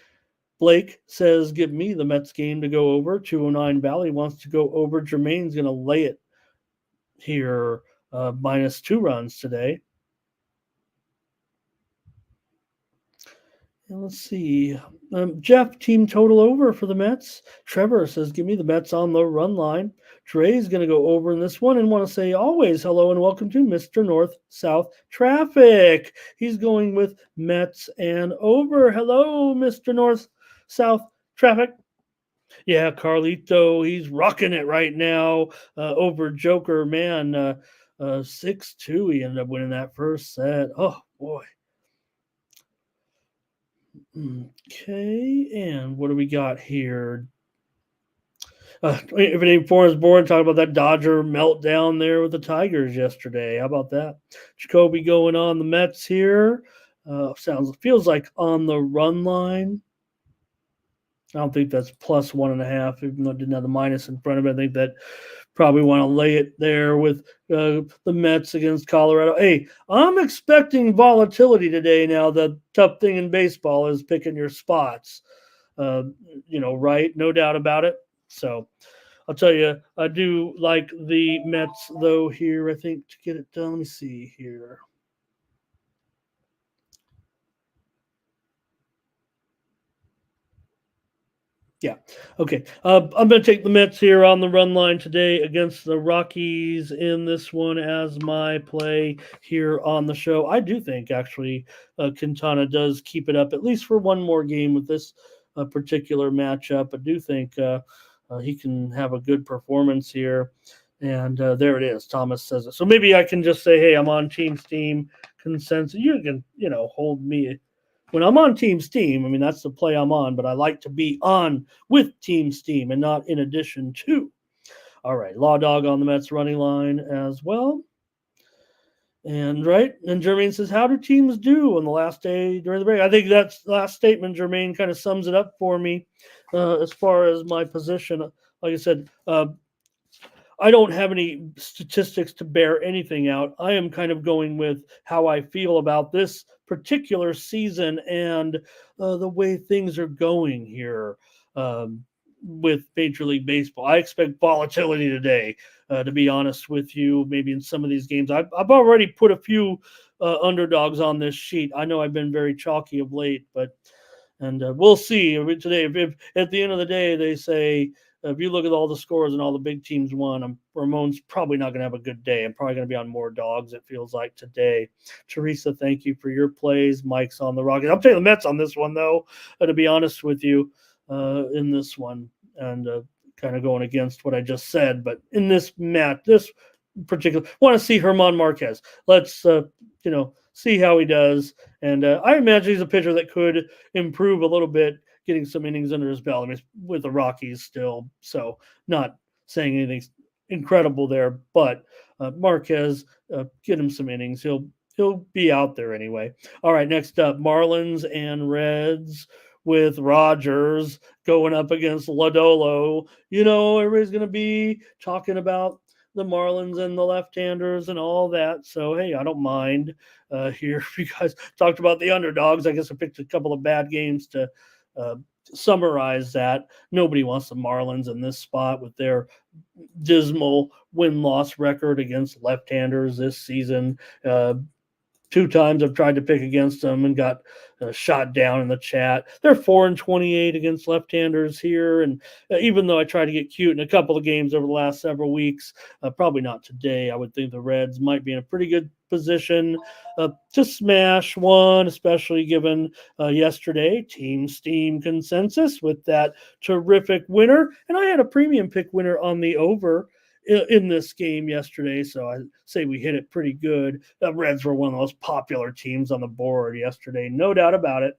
Blake says, give me the Mets game to go over. 209 Valley wants to go over. Jermaine's going to lay it here, -2 runs today. And let's see. Jeff, team total over for the Mets. Trevor says, give me the Mets on the run line. Trey's going to go over in this one and want to say always hello and welcome to Mr. North South Traffic. He's going with Mets and over. Hello, Mr. North South Traffic. Yeah, Carlito, he's rocking it right now over Joker, man. 6-2, he ended up winning that first set. Oh, boy. Okay, and what do we got here? If it ain't for us born, talking about that Dodger meltdown there with the Tigers yesterday. How about that? Jacoby going on the Mets here. Feels like on the run line. I don't think that's plus 1.5, even though it didn't have the minus in front of it. I think that probably want to lay it there with the Mets against Colorado. Hey, I'm expecting volatility today now. The tough thing in baseball is picking your spots. Right? No doubt about it. So I'll tell you, I do like the Mets, though, here, I think, to get it done. Let me see here. Yeah. Okay. I'm going to take the Mets here on the run line today against the Rockies in this one as my play here on the show. I do think, actually, Quintana does keep it up at least for one more game with this particular matchup. I do think he can have a good performance here. And there it is. Thomas says it. So maybe I can just say, hey, I'm on Team Steam consensus. You can, hold me when I'm on Team Steam. I mean, that's the play I'm on, but I like to be on with Team Steam and not in addition to. All right, Law Dog on the Mets running line as well. And Jermaine says, how do teams do on the last day during the break? I think that's the last statement, Jermaine, kind of sums it up for me as far as my position. Like I said, I don't have any statistics to bear anything out. I am kind of going with how I feel about this particular season and the way things are going here with Major League Baseball. I expect volatility today, to be honest with you. Maybe in some of these games, I've already put a few underdogs on this sheet. I know I've been very chalky of late, and we'll see today. If at the end of the day they say, if you look at all the scores and all the big teams won, Ramon's probably not going to have a good day. I'm probably going to be on more dogs, it feels like, today. Teresa, thank you for your plays. Mike's on the Rockies. I'm taking the Mets on this one, though, to be honest with you, in this one. And kind of going against what I just said. But in this match, this particular, want to see German Marquez. Let's, see how he does. And I imagine he's a pitcher that could improve a little bit, getting some innings under his belt. I mean, with the Rockies still, so not saying anything incredible there, but Marquez, get him some innings. He'll be out there anyway. All right, next up, Marlins and Reds with Rogers going up against Lodolo. Everybody's going to be talking about the Marlins and the left-handers and all that. So, hey, I don't mind here. If you guys talked about the underdogs, I guess I picked a couple of bad games to summarize that. Nobody wants the Marlins in this spot with their dismal win-loss record against left-handers this season. 2 times I've tried to pick against them and got shot down in the chat. They're 4-28 against left-handers here, and even though I tried to get cute in a couple of games over the last several weeks, probably not today. I would think the Reds might be in a pretty good position to smash one, especially given yesterday Team Steam consensus with that terrific winner. And I had a premium pick winner on the over in this game yesterday, so I say we hit it pretty good. The Reds were one of the most popular teams on the board yesterday, no doubt about it.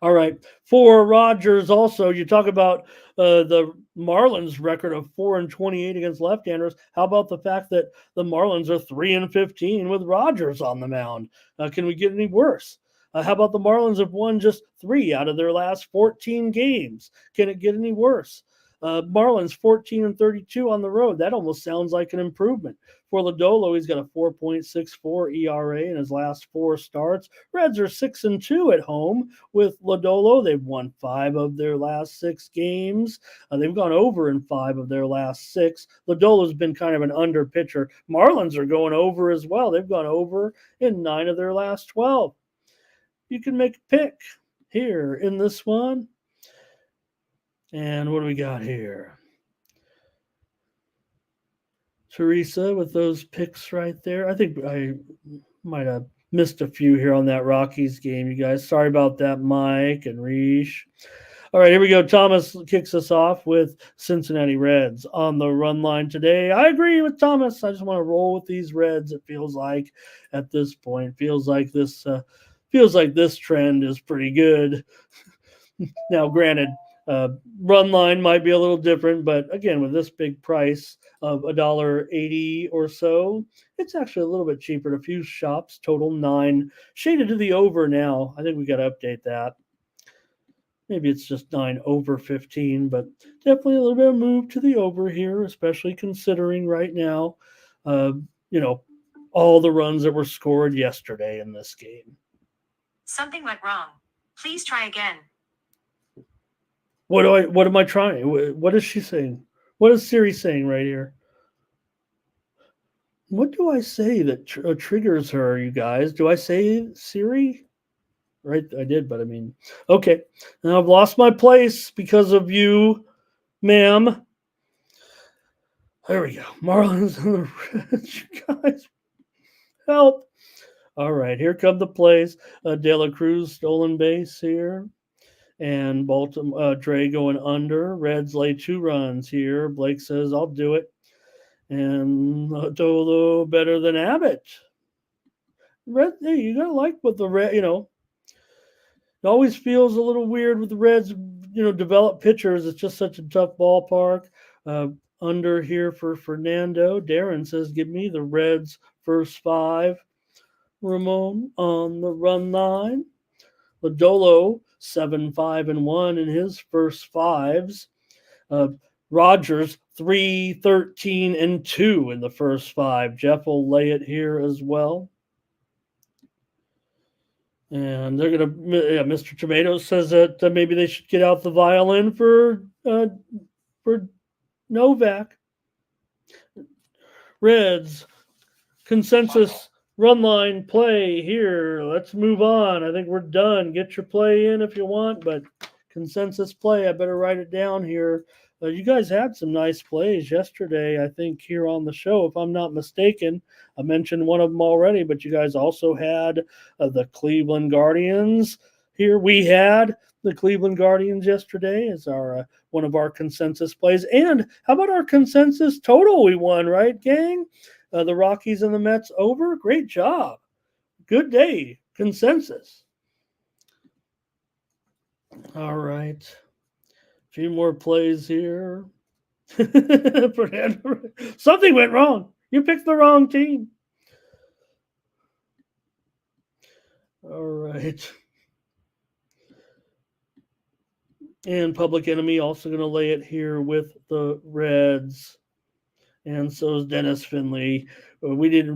All right, for Rogers also, you talk about the Marlins record of 4-28 against left-handers. How about the fact that the Marlins are 3-15 with Rogers on the mound? Can we get any worse? How about the Marlins have won just 3 out of their last 14 games? Can it get any worse? Marlins 14-32 on the road. That almost sounds like an improvement. For Lodolo, he's got a 4.64 ERA in his last 4 starts. Reds are 6-2 at home with Lodolo. They've won 5 of their last 6 games. They've gone over in 5 of their last 6. Lodolo's been kind of an under pitcher. Marlins are going over as well. They've gone over in 9 of their last 12. you can make a pick here in this one. And what do we got here? Teresa with those picks right there. I think I might have missed a few here on that Rockies game, you guys. Sorry about that, Mike and Reish. All right, here we go. Thomas kicks us off with Cincinnati Reds on the run line today. I agree with Thomas. I just want to roll with these Reds. It feels like at this point, feels like this trend is pretty good. Now, granted, run line might be a little different, but again, with this big price of $1.80 or so, it's actually a little bit cheaper at a few shops. Total 9, shaded to the over now. I think we got to update that. Maybe it's just 9 over 15, but definitely a little bit of move to the over here, especially considering right now, all the runs that were scored yesterday in this game. Something went wrong. Please try again. What am I trying? What is she saying? What is Siri saying right here? What do I say that triggers her, you guys? Do I say Siri? Right, I did, but I mean, okay. Now I've lost my place because of you, ma'am. There we go. Marlins and the Reds, you guys. Help. All right, here come the plays. De La Cruz stolen base here. And Baltimore, Dre going under. Reds lay 2 runs here. Blake says, I'll do it. And Dolo better than Abbott. Red, hey, you gotta like what the Red, it always feels a little weird with the Reds, develop pitchers. It's just such a tough ballpark. Under here for Fernando. Darren says, give me the Reds first 5. Ramon on the run line. Lodolo 7-5-1 in his first 5s. Rogers 3-13-2 in the first 5. Jeff will lay it here as well. And they're gonna. Mr. Tomato says that maybe they should get out the violin for Novak. Reds consensus run line play here. Let's move on. I think we're done. Get your play in if you want, but consensus play. I better write it down here. You guys had some nice plays yesterday, I think, here on the show, if I'm not mistaken. I mentioned one of them already, but you guys also had the Cleveland Guardians here. We had the Cleveland Guardians yesterday as our one of our consensus plays. And how about our consensus total we won, right, gang? The Rockies and the Mets over. Great job. Good day. Consensus. All right. Few more plays here. Something went wrong. You picked the wrong team. All right. And Public Enemy also going to lay it here with the Reds. And so is Dennis Finley.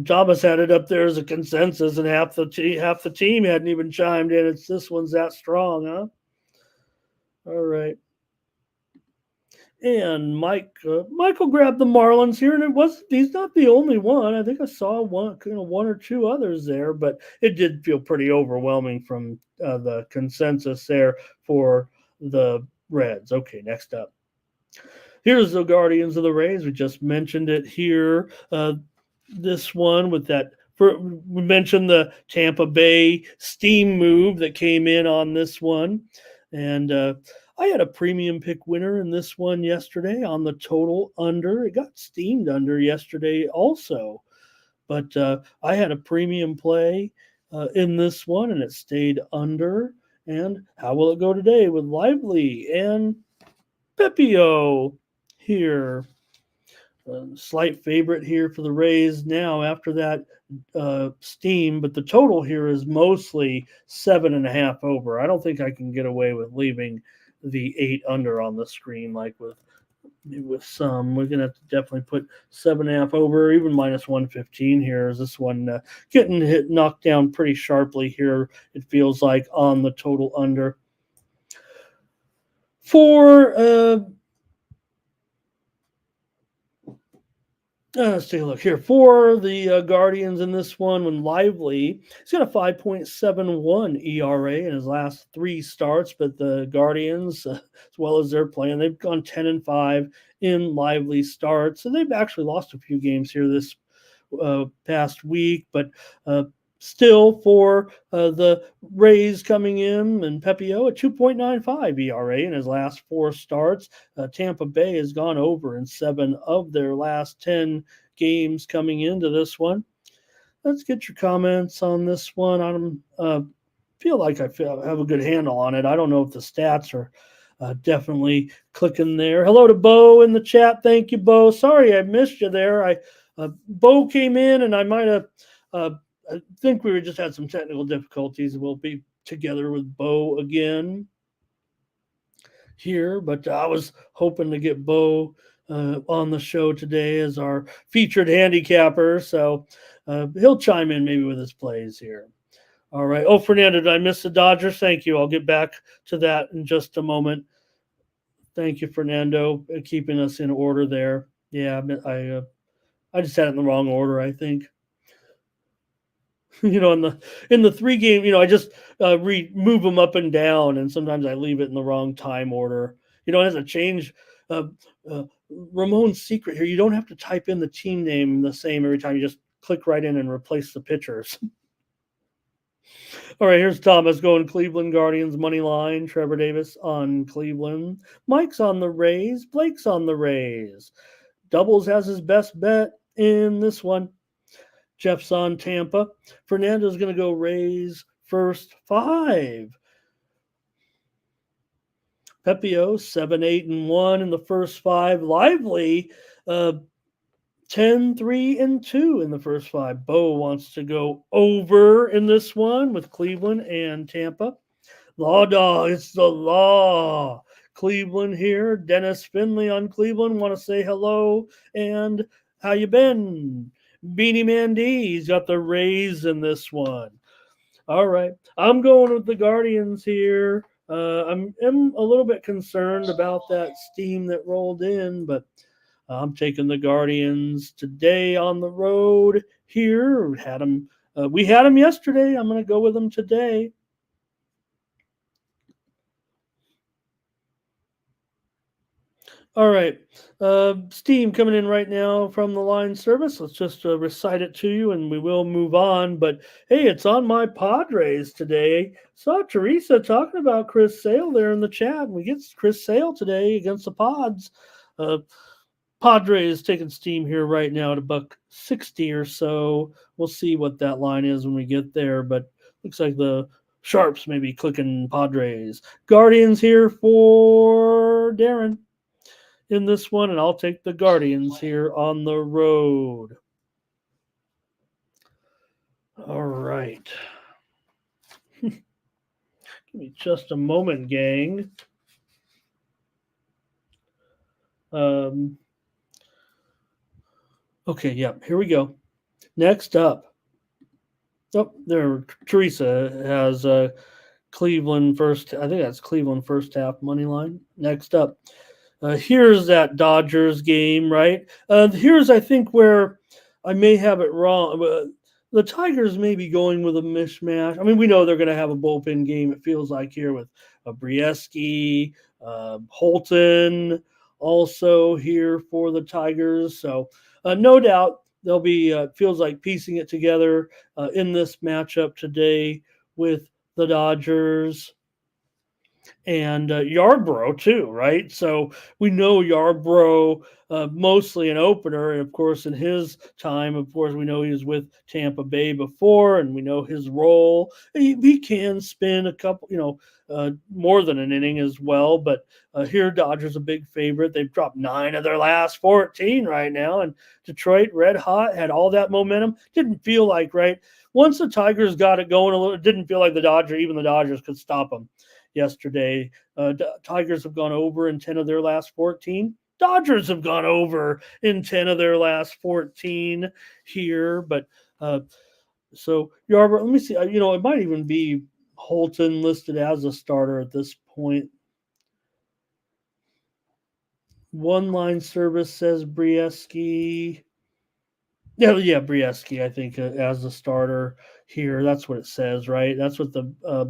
Thomas had it up there as a consensus, and half the team hadn't even chimed in. This one's that strong, huh? All right. And Michael grabbed the Marlins here, and he's not the only one. I think I saw one or two others there, but it did feel pretty overwhelming from the consensus there for the Reds. Okay, next up. Here's the Guardians of the Rays. We just mentioned it here. This one with that. We mentioned the Tampa Bay steam move that came in on this one, and I had a premium pick winner in this one yesterday on the total under. It got steamed under yesterday also. But I had a premium play in this one, and it stayed under. And how will it go today with Lively and Pepio here? Slight favorite here for the Rays now after that steam, but the total here is mostly 7.5 over. I don't think I can get away with leaving the 8 under on the screen like with some. We're gonna have to definitely put 7.5 over, even minus 115 here. Is this one getting knocked down pretty sharply here? It feels like on the total under. For Let's take a look here. For the Guardians in this one, when Lively, he's got a 5.71 ERA in his last three starts, but the Guardians, as well as they're playing, they've gone 10-5 in Lively starts. And they've actually lost a few games here this past week, but still for the Rays coming in and Pepio a 2.95 ERA in his last four starts. Tampa Bay has gone over in 7 of their last 10 games coming into this one. Let's get your comments on this one. I feel like I have a good handle on it. I don't know if the stats are definitely clicking there. Hello to Bo in the chat. Thank you, Bo. Sorry I missed you there. Bo came in and I might have. I think we just had some technical difficulties. We'll be together with Bo again here, but I was hoping to get Bo on the show today as our featured handicapper. So he'll chime in maybe with his plays here. All right. Oh, Fernando, did I miss the Dodgers? Thank you. I'll get back to that in just a moment. Thank you, Fernando, keeping us in order there. Yeah, I just had it in the wrong order, I think. In the three game, I just move them up and down, and sometimes I leave it in the wrong time order. It has a change. Uh, Ramon's secret here: you don't have to type in the team name the same every time. You just click right in and replace the pitchers. All right, here's Thomas going Cleveland Guardians money line. Trevor Davis on Cleveland. Mike's on the Rays. Blake's on the Rays. Doubles has his best bet in this one. Jeff's on Tampa. Fernando's going to go Rays first 5. Pepio 7-8-1 in the first 5. Lively 10-3-2 in the first 5. Bo wants to go over in this one with Cleveland and Tampa. Law Dog, it's the law. Cleveland here. Dennis Finley on Cleveland. Want to say hello and how you been? Beanie Man D, he's got the Rays in this one. All right. I'm going with the Guardians here. I'm a little bit concerned about that steam that rolled in, but I'm taking the Guardians today on the road here. We had them yesterday. I'm going to go with them today. All right. Steam coming in right now from the line service. Let's just recite it to you and we will move on. But hey, it's on my Padres today. Saw Teresa talking about Chris Sale there in the chat. We get Chris Sale today against the Pods. Padres taking steam here right now at $1.60 or so. We'll see what that line is when we get there. But looks like the Sharps may be clicking Padres. Guardians here for Darren in this one, and I'll take the Guardians here on the road. All right. Give me just a moment, gang. Okay, yeah, here we go. Next up. Oh, there, Teresa has Cleveland first. I think that's Cleveland first half money line. Next up. Here's that Dodgers game, right? Here's, I think, where I may have it wrong. The Tigers may be going with a mishmash. I mean, we know they're going to have a bullpen game, it feels like, here with Brieski, Holton, also here for the Tigers. So no doubt they'll be, feels like, piecing it together in this matchup today with the Dodgers. And Yarbrough too, right? So we know Yarbrough mostly an opener, and of course in his time, of course we know he was with Tampa Bay before, and we know his role. He can spin a couple, more than an inning as well. But here, Dodgers a big favorite. They've dropped 9 of their last 14 right now, and Detroit red hot, had all that momentum. Didn't feel like, right, once the Tigers got it going a little, it didn't feel like the Dodgers could stop them. Yesterday, Tigers have gone over in 10 of their last 14. Dodgers have gone over in 10 of their last 14 here. But so Yarbrough, let me see. It might even be Holton listed as a starter at this point. One line service says Brieski. Yeah, Brieski, I think, as the starter here. That's what it says, right? That's what the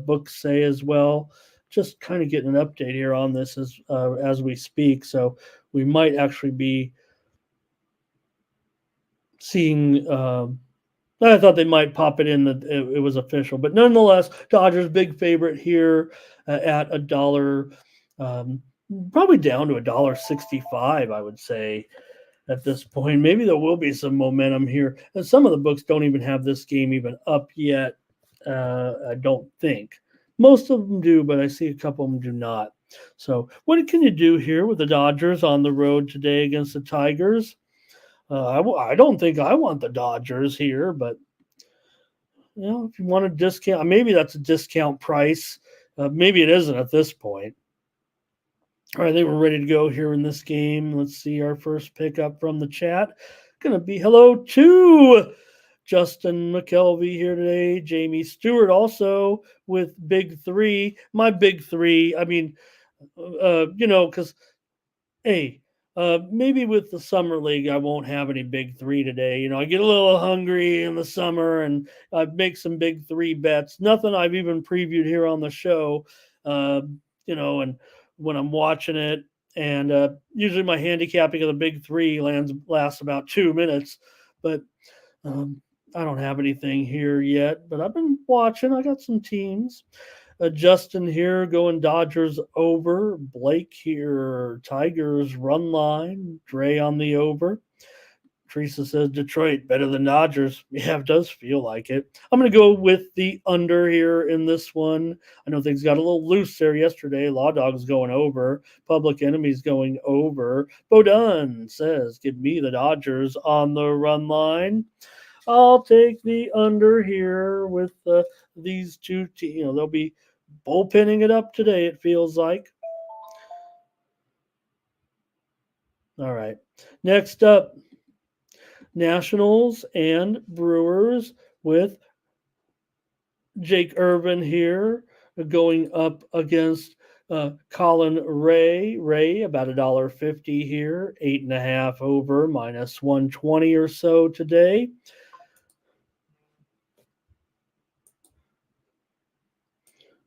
books say as well. Just kind of getting an update here on this as we speak. So we might actually be seeing. I thought they might pop it in that it was official, but nonetheless, Dodgers big favorite here at $1, um, probably down to $1.65, I would say at this point. Maybe there will be some momentum here. And some of the books don't even have this game even up yet. I don't think. Most of them do, but I see a couple of them do not. So, what can you do here with the Dodgers on the road today against the Tigers? I don't think I want the Dodgers here, but if you want a discount, maybe that's a discount price. Maybe it isn't at this point. All right, I think we're ready to go here in this game. Let's see our first pickup from the chat. Going to be hello to Justin McKelvey here today. Jamie Stewart also with Big Three. My Big Three. I mean, because hey, maybe with the summer league, I won't have any big three today. I get a little hungry in the summer and I make some big three bets. Nothing I've even previewed here on the show, and when I'm watching it. And usually my handicapping of the big three lasts about 2 minutes, but I don't have anything here yet. But I've been watching. I got some teams. Justin here going Dodgers over. Blake here, Tigers run line. Dre on the over. Teresa says Detroit better than Dodgers. Yeah, it does feel like it. I'm going to go with the under here in this one. I know things got a little loose there yesterday. Law Dog's going over. Public Enemy's going over. Bodun says, give me the Dodgers on the run line. I'll take the under here with these two teams. They'll be bullpenning it up today, it feels like. All right. Next up, Nationals and Brewers with Jake Irvin here going up against Colin Ray. Ray about $1.50 here, 8.5 over, minus 120 or so today.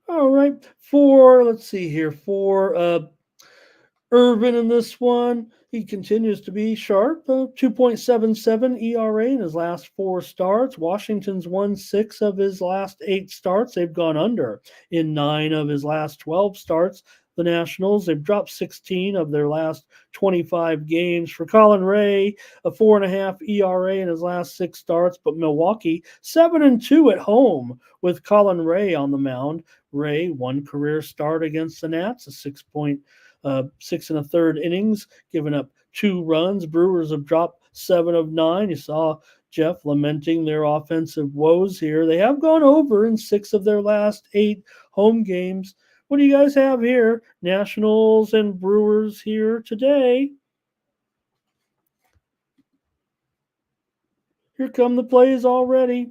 All right, let's see here, for Irvin in this one, he continues to be sharp. 2.77 ERA in his last 4 starts. Washington's won 6 of his last 8 starts. They've gone under in 9 of his last 12 starts. The Nationals, they've dropped 16 of their last 25 games. For Colin Ray, a 4.5 ERA in his last 6 starts. But Milwaukee, 7-2 at home with Colin Ray on the mound. Ray, 1 career start against the Nats, a 6 1/3 innings, giving up 2 runs. Brewers have dropped 7 of 9. You saw Jeff lamenting their offensive woes here. They have gone over in 6 of their last 8 home games. What do you guys have here? Nationals and Brewers here today. Here come the plays already.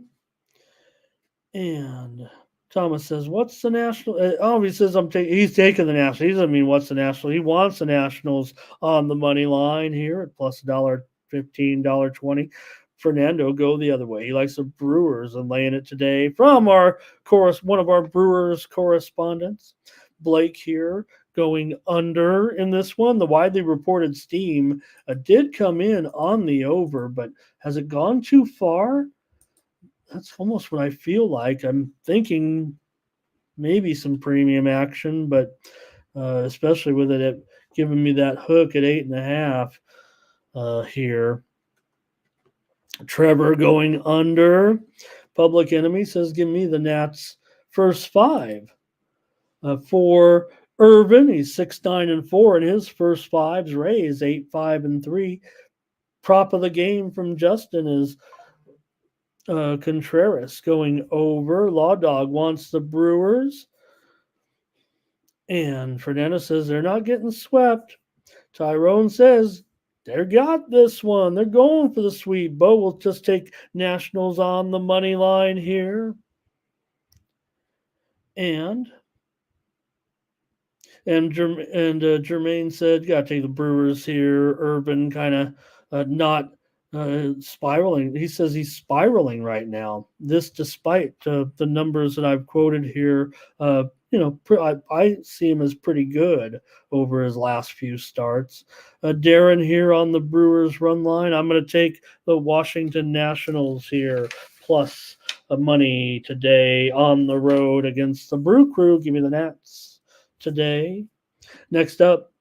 And Thomas says, what's the National? He says, he's taking the National. He doesn't mean what's the National. He wants the Nationals on the money line here at plus $1.15, $1.20. Fernando, go the other way. He likes the Brewers and laying it today from one of our Brewers correspondents. Blake here going under in this one. The widely reported steam did come in on the over, but has it gone too far? That's almost what I feel like. I'm thinking maybe some premium action, but especially with it giving me that hook at 8.5 here. Trevor going under. Public Enemy says, give me the Nats first 5. For Irvin, he's 6-9-4 in his first 5s. Rays 8-5-3. Prop of the game from Justin is Contreras going over. Law Dog wants the Brewers. And Fernando says they're not getting swept. Tyrone says they got this one. They're going for the sweep. Bo will just take Nationals on the money line here. And Jermaine said, got to take the Brewers here. Urban kind of not spiraling. He says he's spiraling right now. This, despite the numbers that I've quoted here, I see him as pretty good over his last few starts. Darren here on the Brewers run line. I'm going to take the Washington Nationals here, plus money today on the road against the Brew Crew. Give me the Nats today. Next up,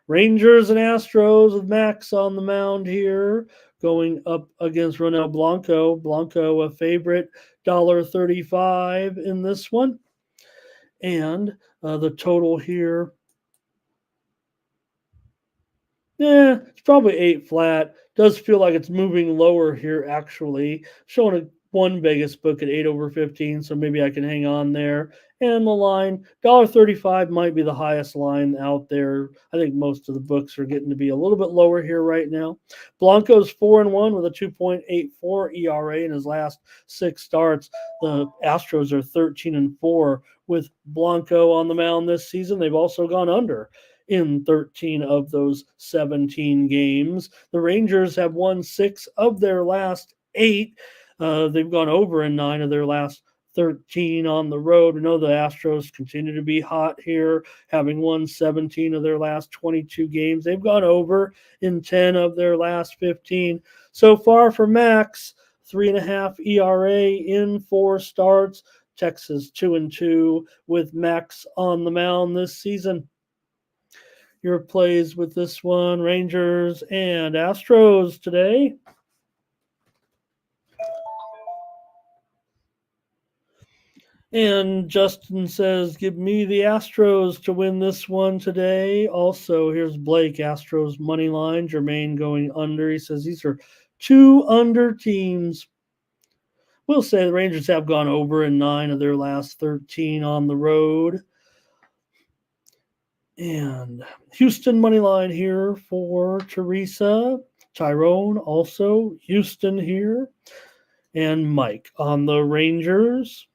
Rangers and Astros with Max on the mound here, going up against Ronel Blanco. Blanco, a favorite, $1.35 in this one. And the total here, it's probably 8 flat. Does feel like it's moving lower here, actually. Showing a one Vegas book at 8/15, so maybe I can hang on there. And the line, $1.35 might be the highest line out there. I think most of the books are getting to be a little bit lower here right now. Blanco's 4-1 with a 2.84 ERA in his last 6 starts. The Astros are 13-4 with Blanco on the mound this season. They've also gone under in 13 of those 17 games. The Rangers have won 6 of their last 8. They've gone over in 9 of their last 13 on the road. We know the Astros continue to be hot here, having won 17 of their last 22 games. They've gone over in 10 of their last 15. So far for Max, 3.5 ERA in 4 starts. Texas 2-2 with Max on the mound this season. Your plays with this one, Rangers and Astros today. And Justin says, give me the Astros to win this one today. Also, here's Blake, Astros money line. Jermaine going under. He says these are 2 under teams. We'll say the Rangers have gone over in 9 of their last 13 on the road. And Houston money line here for Teresa. Tyrone also Houston here. And Mike on the Rangers.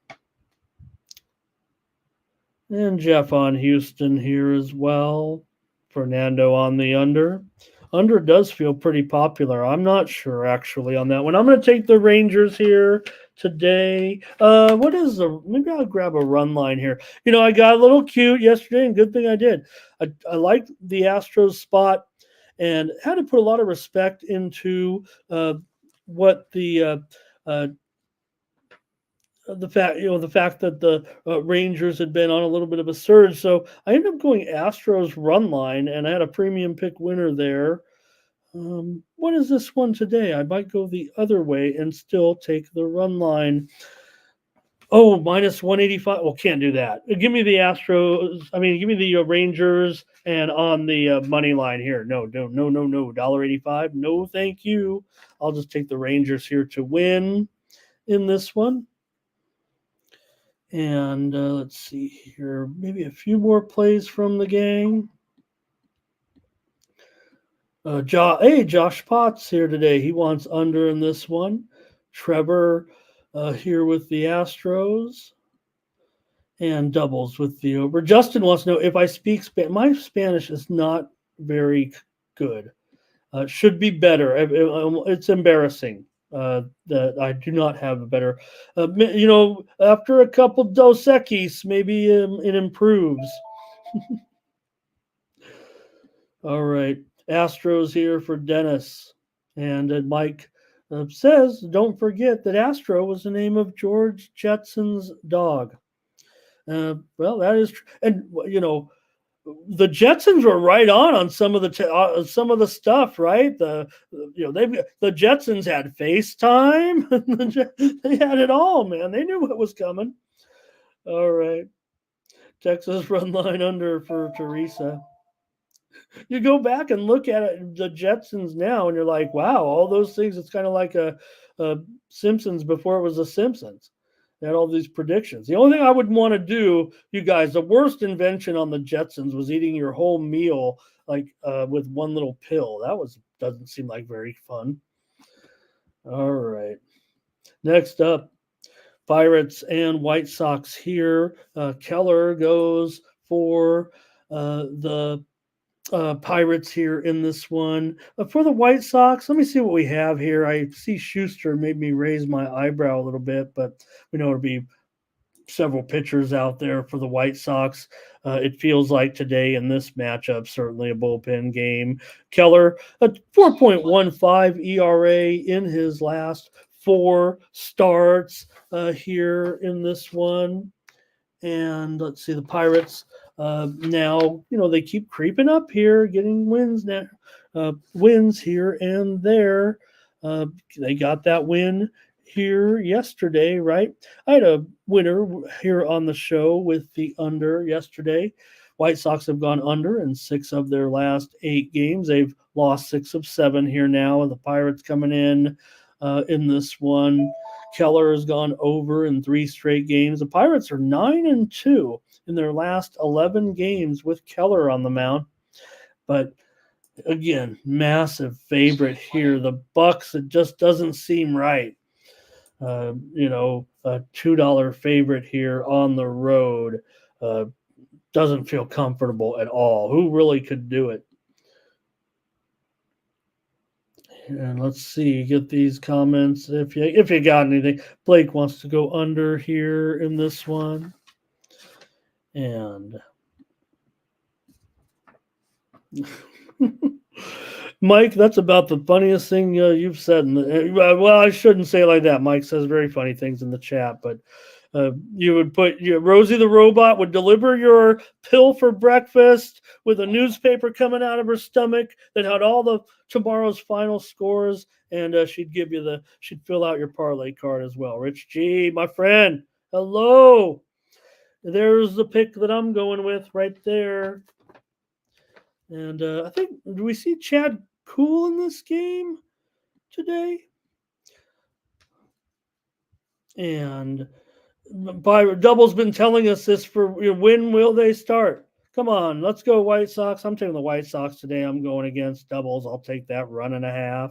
And Jeff on Houston here as well. Fernando on the under. Under does feel pretty popular. I'm not sure actually on that one. I'm going to take the Rangers here today. Maybe I'll grab a run line here. I got a little cute yesterday, and good thing I did. I liked the Astros spot and had to put a lot of respect into what the fact that the Rangers had been on a little bit of a surge. So I ended up going Astros run line, and I had a premium pick winner there. What is this one today? I might go the other way and still take the run line. Oh, minus 185. Well, can't do that. Give me the Astros. Give me the Rangers and on the money line here. No. $1.85. No, thank you. I'll just take the Rangers here to win in this one. And let's see here. Maybe a few more plays from the gang. Josh Potts here today. He wants under in this one. Trevor here with the Astros. And doubles with the over. Justin wants to know if I speak Spanish. My Spanish is not very good. Should be better. It's embarrassing that I do not have a better. After a couple Dos Equis, maybe it improves. All right. Astros here for Dennis. And Mike says, don't forget that Astro was the name of George Jetson's dog. Well, that is true. And, the Jetsons were right on some of the stuff, right? The Jetsons had FaceTime. They had it all, man. They knew what was coming. All right. Texas run line under for Teresa. You go back and look at it, the Jetsons now, and you're like, wow, all those things. It's kind of like a Simpsons before it was the Simpsons. They had all these predictions. The only thing I would want to do, you guys, the worst invention on the Jetsons was eating your whole meal with one little pill. That doesn't seem like very fun. All right. Next up, Pirates and White Sox here. Keller goes for the Pirates here in this one. For the White Sox, let me see what we have here. I see Schuster made me raise my eyebrow a little bit, but we know it'll be several pitchers out there for the White Sox. It feels like today in this matchup, certainly a bullpen game. Keller, a 4.15 ERA in his last 4 starts here in this one. And let's see, the Pirates now, they keep creeping up here, getting wins now, wins here and there. They got that win here yesterday, right? I had a winner here on the show with the under yesterday. White Sox have gone under in 6 of their last 8 games. They've lost 6 of 7 here now, and the Pirates coming in this one. Keller has gone over in 3 straight games. The Pirates are 9-2 in their last 11 games with Keller on the mound. But again, massive favorite here. The Bucks, it just doesn't seem right. A $2 favorite here on the road doesn't feel comfortable at all. Who really could do it? And let's see, get these comments if you got anything. Blake wants to go under here in this one. And Mike, that's about the funniest thing you've said. Well, I shouldn't say it like that. Mike says very funny things in the chat, but you would put Rosie the robot would deliver your pill for breakfast with a newspaper coming out of her stomach that had all the tomorrow's final scores, and she'd fill out your parlay card as well. Rich G, my friend, hello. There's the pick that I'm going with right there. And I think, do we see Chad Cool in this game today? And Double's been telling us this for when will they start? Come on, let's go White Sox. I'm taking the White Sox today. I'm going against Doubles. I'll take that 1.5.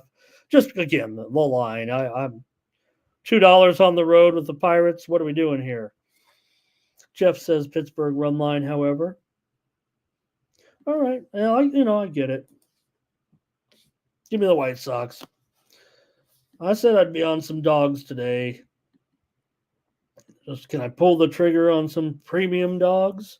Just again, the line. I'm $2 on the road with the Pirates. What are we doing here? Jeff says Pittsburgh run line, however. All right. I get it. Give me the White Sox. I said I'd be on some dogs today. Can I pull the trigger on some premium dogs?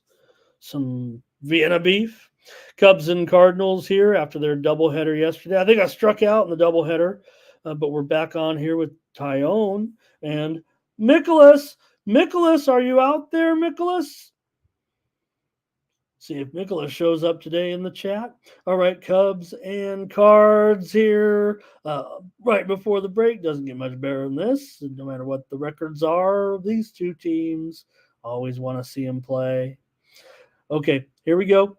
Some Vienna beef? Cubs and Cardinals here after their doubleheader yesterday. I think I struck out in the doubleheader, but we're back on here with Tyone and Nicholas. Nicholas, are you out there, Nicholas? See if Nicholas shows up today in the chat. All right, Cubs and Cards here right before the break. Doesn't get much better than this. No matter what the records are, these two teams always want to see them play. Okay, here we go.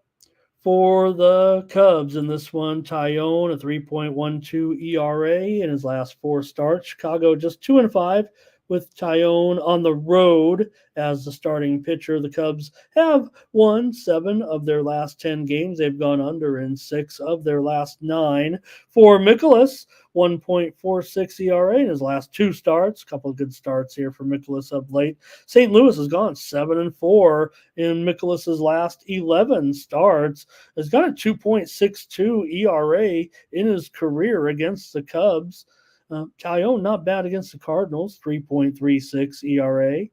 For the Cubs in this one, Tyone, a 3.12 ERA in his last 4 starts. Chicago just 2-5 with Tyone on the road as the starting pitcher. The Cubs have won 7 of their last 10 games. They've gone under in 6 of their last 9. For Mikolas, 1.46 ERA in his last 2 starts. A couple of good starts here for Mikolas of late. St. Louis has gone 7-4 in Mikolas's last 11 starts. Has got a 2.62 ERA in his career against the Cubs. Tyone, not bad against the Cardinals, 3.36 ERA.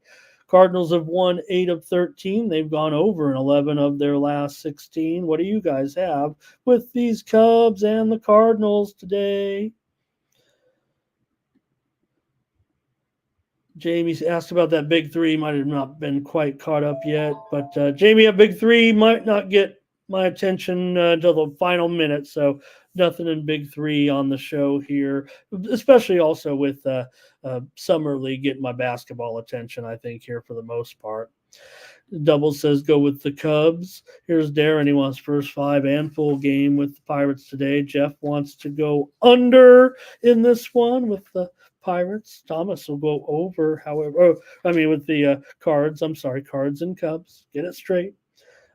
Cardinals have won 8 of 13. They've gone over in 11 of their last 16. What do you guys have with these Cubs and the Cardinals today? Jamie asked about that big 3. Might have not been quite caught up yet. But Jamie, a big 3 might not get my attention until the final minute. So nothing in big 3 on the show here, especially also with Summer League getting my basketball attention, I think, here for the most part. Double says go with the Cubs. Here's Darren. He wants first 5 and full game with the Pirates today. Jeff wants to go under in this one with the Pirates. Thomas will go over, however. With the Cards. I'm sorry, Cards and Cubs. Get it straight.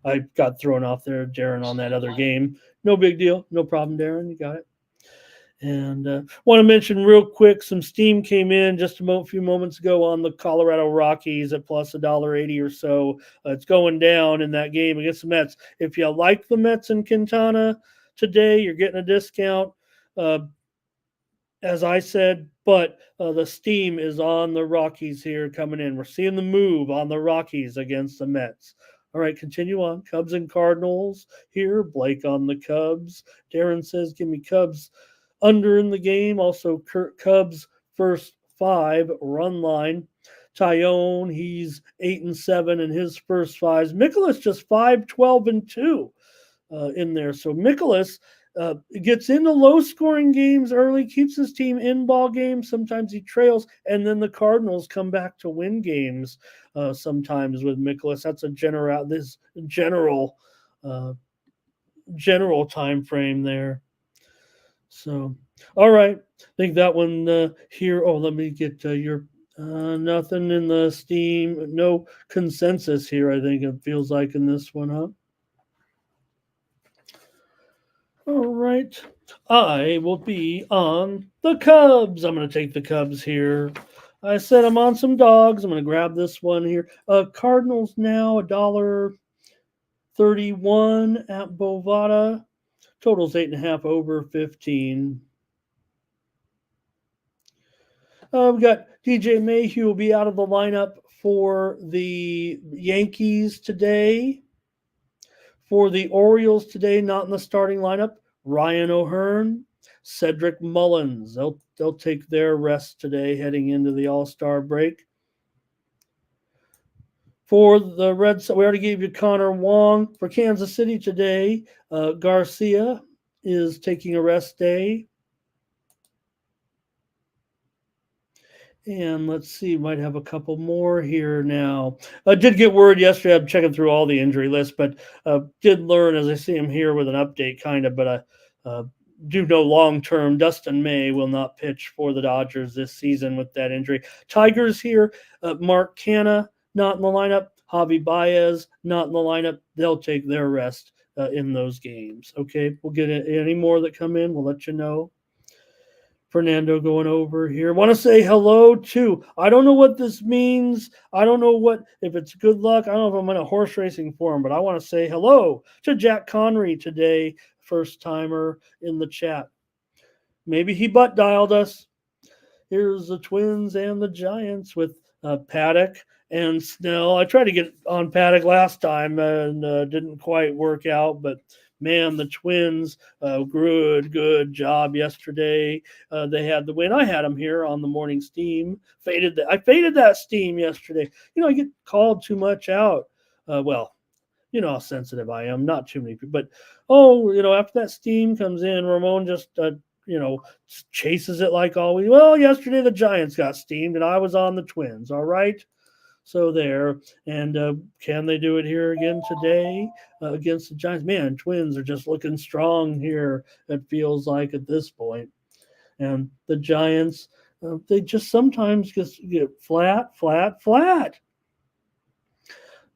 I got thrown off there, Darren, on that other game. No big deal. No problem, Darren. You got it. And want to mention real quick, some steam came in just a few moments ago on the Colorado Rockies at plus $1.80 or so. It's going down in that game against the Mets. If you like the Mets and Quintana today, you're getting a discount, as I said, but the steam is on the Rockies here coming in. We're seeing the move on the Rockies against the Mets. All right, continue on. Cubs and Cardinals here. Blake on the Cubs. Darren says, give me Cubs under in the game. Also, Cubs first 5 run line. Tyone, he's 8-7 in his first 5s. Mikolas just 5-12-2 in there. So Mikolas gets into low-scoring games early, keeps his team in ball games. Sometimes he trails, and then the Cardinals come back to win games. Sometimes with Mikolas, that's general time frame there. So, all right, I think that one here. Oh, let me get your nothing in the steam. No consensus here. I think it feels like in this one, huh? All right. I will be on the Cubs. I'm going to take the Cubs here. I said I'm on some dogs. I'm going to grab this one here. Cardinals now $1.31 at Bovada. Totals 8.5 over 15. We got DJ Mayhew will be out of the lineup for the Yankees today. For the Orioles today, not in the starting lineup, Ryan O'Hearn, Cedric Mullins. They'll take their rest today heading into the All-Star break. For the Red Sox, we already gave you Connor Wong. For Kansas City today, Garcia is taking a rest day. And let's see, might have a couple more here now. I did get word yesterday. I'm checking through all the injury lists, but did learn as I see him here with an update, kind of. But I do know long term, Dustin May will not pitch for the Dodgers this season with that injury. Tigers here, Mark Canha not in the lineup. Javi Baez not in the lineup. They'll take their rest in those games. Okay, we'll get any more that come in. We'll let you know. Fernando going over here. Want to say hello to, I don't know what this means. I don't know if it's good luck. I don't know if I'm in a horse racing forum, but I want to say hello to Jack Connery today, first timer in the chat. Maybe he butt dialed us. Here's the Twins and the Giants with Paddock and Snell. I tried to get on Paddock last time and didn't quite work out, but man, the Twins, good job yesterday. They had the win. I had them here on the morning steam. I faded that steam yesterday. I get called too much out. Well, you know how sensitive I am. Not too many people, but after that steam comes in, Ramon just chases it like always. Well, yesterday the Giants got steamed, and I was on the Twins. All right. So there, and can they do it here again today against the Giants? Man, Twins are just looking strong here, it feels like at this point. And the Giants, they just sometimes just get flat.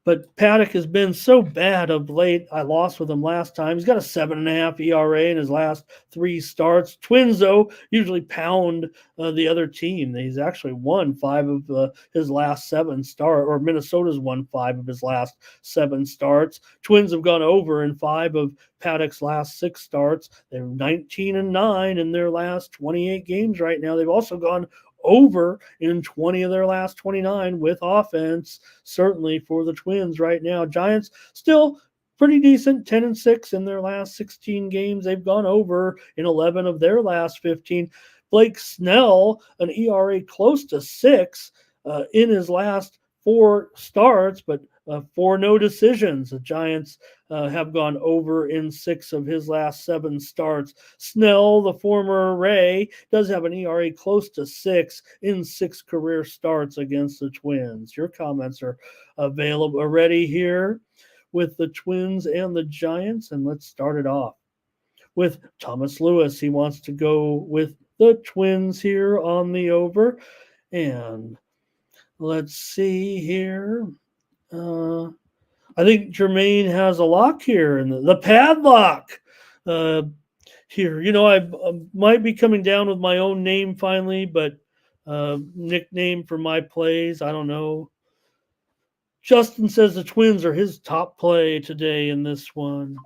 But Paddock has been so bad of late. I lost with him last time. He's got a 7.5 ERA in his last 3 starts. Twins, though, usually pound the other team. He's actually won 5 of his last 7 starts, or Minnesota's won 5 of his last 7 starts. Twins have gone over in 5 of Paddock's last 6 starts. They're 19-9 in their last 28 games right now. They've also gone over in 20 of their last 29 with offense, certainly for the Twins right now. Giants still pretty decent, 10-6 in their last 16 games. They've gone over in 11 of their last 15. Blake Snell, an ERA close to 6 in his last 4 starts, but 4 no decisions. The Giants have gone over in 6 of his last 7 starts. Snell, the former Ray, does have an ERA close to 6 in 6 career starts against the Twins. Your comments are available already here with the Twins and the Giants, and let's start it off with Thomas Lewis. He wants to go with the Twins here on the over, and let's see here. I think Jermaine has a lock here, and the padlock. here. I might be coming down with my own name finally, but nickname for my plays, I don't know. Justin says the Twins are his top play today in this one.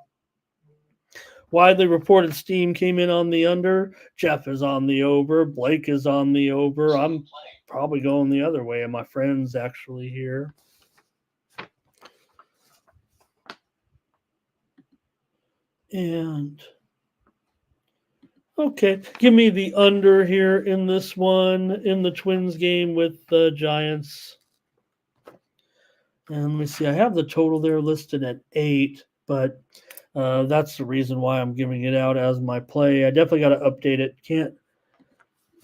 Widely reported Steam came in on the under. Jeff is on the over. Blake is on the over. I'm probably going the other way, and my friends actually here. And okay, give me the under here in this one, in the Twins game with the Giants. And let me see, I have the total there listed at 8, but that's the reason why I'm giving it out as my play. I definitely got to update it.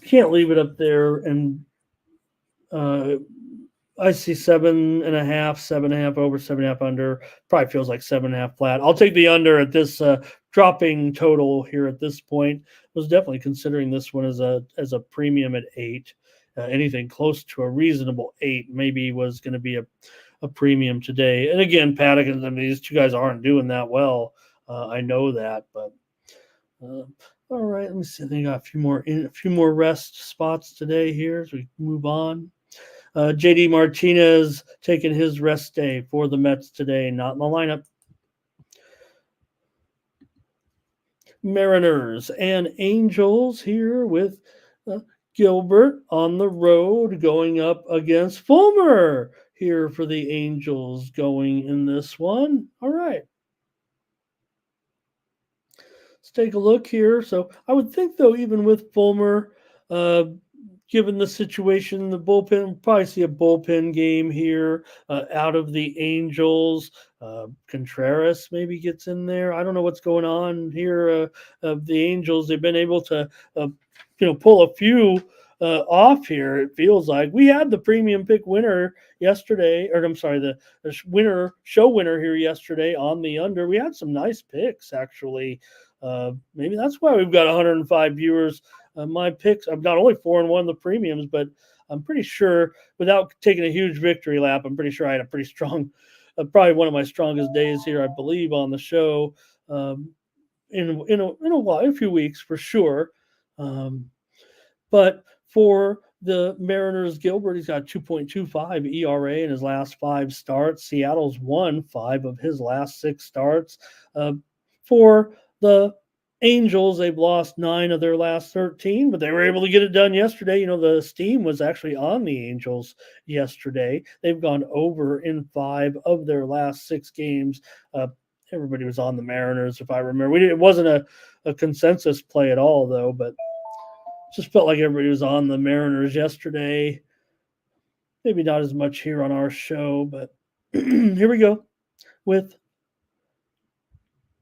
Can't leave it up there. And I see 7.5, 7.5 over, 7.5 under. Probably feels like 7.5 flat. I'll take the under at this dropping total here at this point. Was definitely considering this one as a premium at 8. Anything close to a reasonable 8 maybe was going to be a premium today. And again, Paddock and these two guys aren't doing that well. I know that, but all right. Let me see. I think I got a few more rest spots today here as we move on. JD Martinez taking his rest day for the Mets today, not in the lineup. Mariners and Angels here with Gilbert on the road going up against Fulmer here for the Angels going in this one. All right. Let's take a look here. So I would think, though, even with Fulmer, given the situation, the bullpen, probably see a bullpen game here out of the Angels. Contreras maybe gets in there. I don't know what's going on here of the Angels. They've been able to, pull a few off here. It feels like we had the premium pick winner yesterday, or I'm sorry, the show winner here yesterday on the under. We had some nice picks actually. Maybe that's why we've got 105 viewers. My picks, I'm not only 4-1 in the premiums, but I'm pretty sure, without taking a huge victory lap, I'm pretty sure I had a pretty strong, probably one of my strongest days here, I believe, on the show in a few weeks for sure. But for the Mariners, Gilbert, he's got 2.25 ERA in his last 5 starts. Seattle's won 5 of his last 6 starts. For the Angels, they've lost 9 of their last 13, but they were able to get it done yesterday. The steam was actually on the Angels yesterday. They've gone over in 5 of their last 6 games. Everybody was on the Mariners, if I remember. It wasn't a consensus play at all, though, but just felt like everybody was on the Mariners yesterday. Maybe not as much here on our show, but here we go with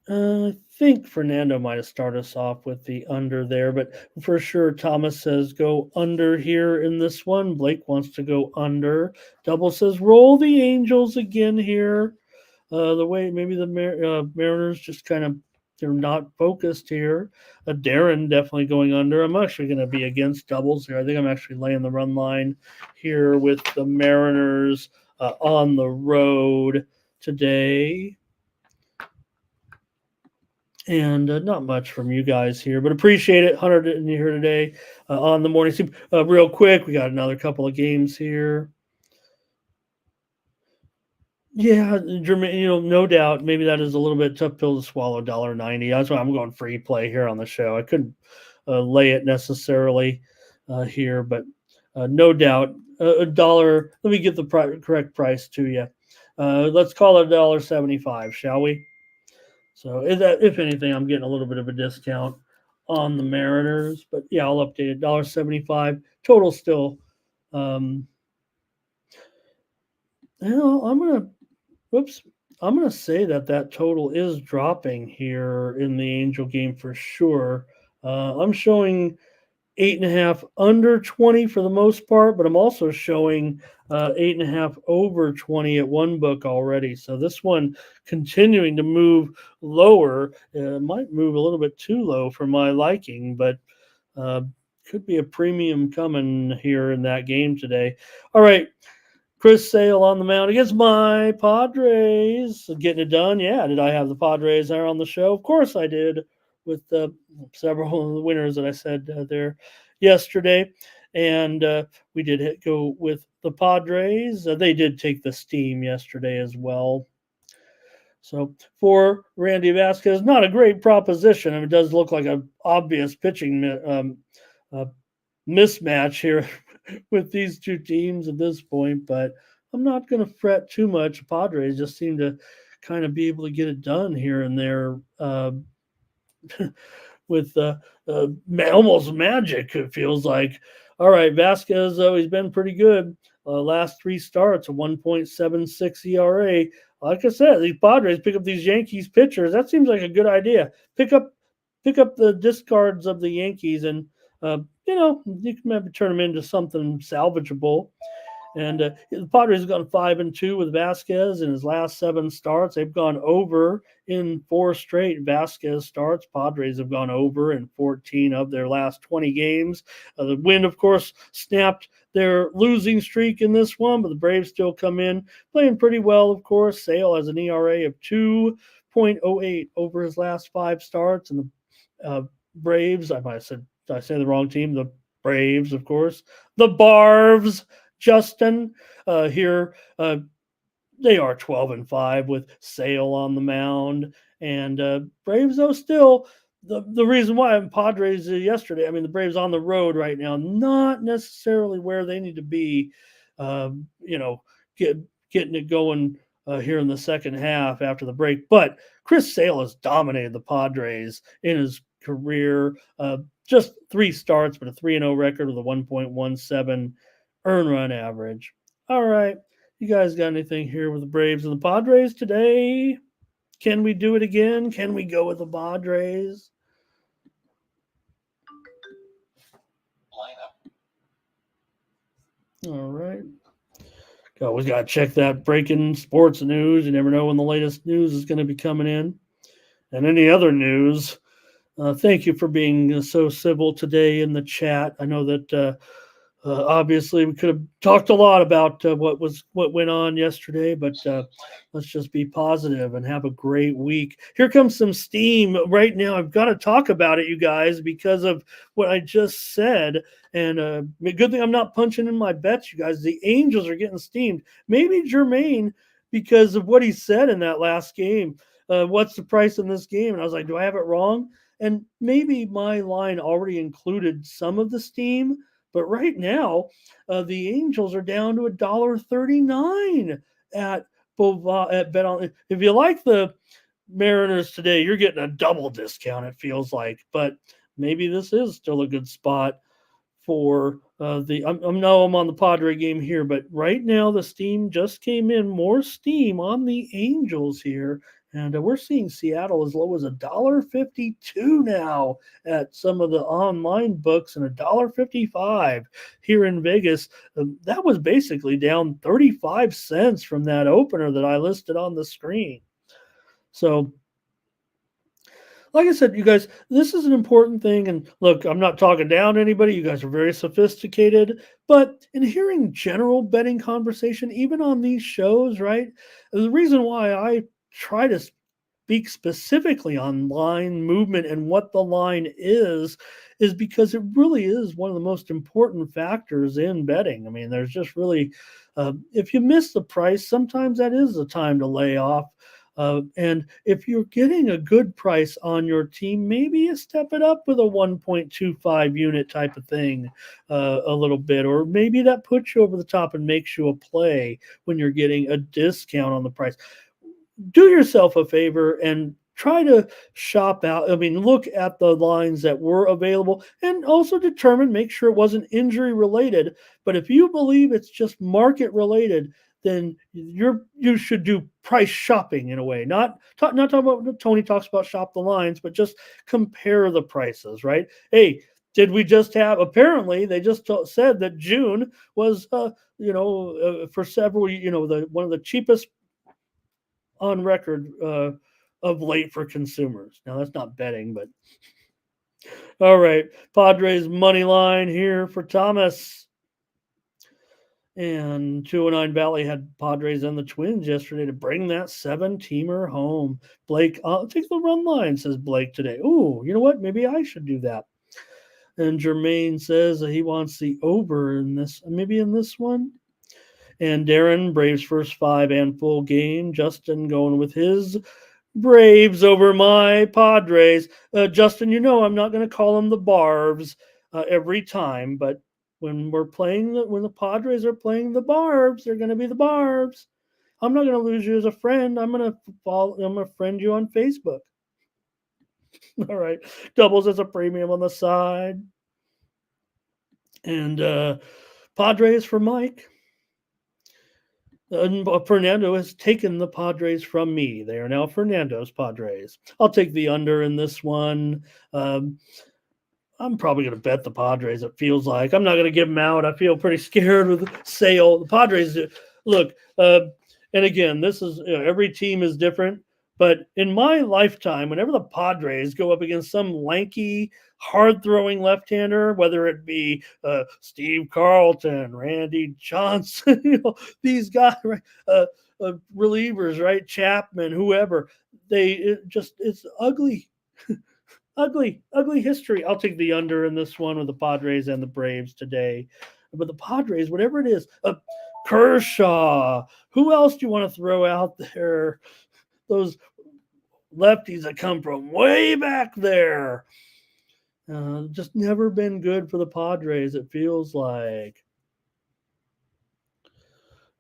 I think Fernando might have started us off with the under there, but for sure, Thomas says go under here in this one. Blake wants to go under. Double says roll the Angels again here. The way maybe the Mariners just kind of, they're not focused here. Darren definitely going under. I'm actually going to be against doubles here. I think I'm actually laying the run line here with the Mariners on the road today. And not much from you guys here, but appreciate it. 100 in here today on the morning team. Real quick, we got another couple of games here. Yeah, Jermaine, no doubt. Maybe that is a little bit tough pill to swallow. $1.90. That's why I'm going free play here on the show. I couldn't lay it necessarily here, but no doubt a dollar. Let me get the correct price to you. Let's call it $1.75, shall we? So if anything, I'm getting a little bit of a discount on the Mariners, but yeah, I'll update it. $1.75 total still. I'm gonna say that total is dropping here in the Angel game for sure. I'm showing 8.5 under 20 for the most part, but I'm also showing 8.5 over 20 at one book already. So this one continuing to move lower, might move a little bit too low for my liking, but could be a premium coming here in that game today. All right. Chris Sale on the mound against my Padres. Getting it done. Yeah. Did I have the Padres there on the show? Of course I did. with several of the winners that I said there yesterday. And we did go with the Padres. They did take the steam yesterday as well. So for Randy Vasquez, not a great proposition. I mean, it does look like an obvious pitching uh, mismatch here with these two teams at this point, but I'm not going to fret too much. Padres just seem to kind of be able to get it done here and there with almost magic, it feels like. All right, Vasquez, he's been pretty good. Last three starts, a 1.76 ERA. Like I said, these Padres pick up these Yankees pitchers. That seems like a good idea. Pick up the discards of the Yankees, and you can maybe turn them into something salvageable. And the Padres have gone 5-2 with Vasquez in his last 7 starts. They've gone over in 4 straight Vasquez starts. Padres have gone over in 14 of their last 20 games. The Wind, of course, snapped their losing streak in this one, but the Braves still come in playing pretty well, of course. Sale has an ERA of 2.08 over his last 5 starts. And the Braves, I might have said, did I say the wrong team? The Braves, of course. The Barves. Justin here. They are 12-5 with Sale on the mound, and Braves though still the reason why Padres yesterday. I mean the Braves on the road right now, not necessarily where they need to be. Getting it going here in the second half after the break, but Chris Sale has dominated the Padres in his career. Just 3 starts, but a 3-0 record with a 1.17 earn run average. All right. You guys got anything here with the Braves and the Padres today? Can we do it again? Can we go with the Padres? All right. Always got to check that breaking sports news. You never know when the latest news is going to be coming in. And any other news. Thank you for being so civil today in the chat. I know that obviously, we could have talked a lot about what went on yesterday, but let's just be positive and have a great week. Here comes some steam right now. I've got to talk about it, you guys, because of what I just said. And good thing I'm not punching in my bets, you guys. The Angels are getting steamed. Maybe Jermaine, because of what he said in that last game. What's the price in this game? And I was like, do I have it wrong? And maybe my line already included some of the steam. But right now, the Angels are down to $1.39 at Bet On. If you like the Mariners today, you're getting a double discount. It feels like, but maybe this is still a good spot for I'm on the Padre game here, but right now the steam just came in. More steam on the Angels here. And we're seeing Seattle as low as $1.52 now at some of the online books, and $1.55 here in Vegas. That was basically down 35 cents from that opener that I listed on the screen. So, like I said, you guys, this is an important thing. And look, I'm not talking down to anybody. You guys are very sophisticated. But in hearing general betting conversation, even on these shows, right? The reason why I try to speak specifically on line movement and what the line is because it really is one of the most important factors in betting. I mean, there's just really, if you miss the price, sometimes that is the time to lay off. And if you're getting a good price on your team, maybe you step it up with a 1.25 unit type of thing a little bit, or maybe that puts you over the top and makes you a play when you're getting a discount on the price. Do yourself a favor and try to shop out. I mean, look at the lines that were available and also make sure it wasn't injury related. But if you believe it's just market related, then you should do price shopping in a way. Not talking about what Tony talks about, shop the lines, but just compare the prices, right? Hey, did we just have? Apparently, they just said that June was, for several, one of the cheapest on record of late for consumers. Now that's not betting, but all right. Padres money line here for Thomas. And 209 Valley had Padres and the Twins yesterday to bring that 7-teamer home. Blake, I'll take the run line, says Blake today. Ooh, you know what? Maybe I should do that. And Jermaine says that he wants the over in this, maybe in this one. And Darren, Braves first 5 and full game. Justin going with his Braves over my Padres. Justin, you know I'm not going to call them the Barbs every time, but when when the Padres are playing the Barbs, they're going to be the Barbs. I'm not going to lose you as a friend. I'm going to friend you on Facebook. All right, doubles as a premium on the side, and Padres for Mike. Fernando has taken the Padres from me. They are now Fernando's Padres. I'll take the under in this one. I'm probably going to bet the Padres, it feels like. I'm not going to give them out. I feel pretty scared with Sale. The Padres, look, and again, this is, every team is different. But in my lifetime, whenever the Padres go up against some lanky, hard-throwing left-hander, whether it be Steve Carlton, Randy Johnson, these guys, right, relievers, right, Chapman, whoever, it's ugly. Ugly history. I'll take the under in this one with the Padres and the Braves today. But the Padres, whatever it is, Kershaw. Who else do you want to throw out there? Those lefties that come from way back there. Just never been good for the Padres, it feels like.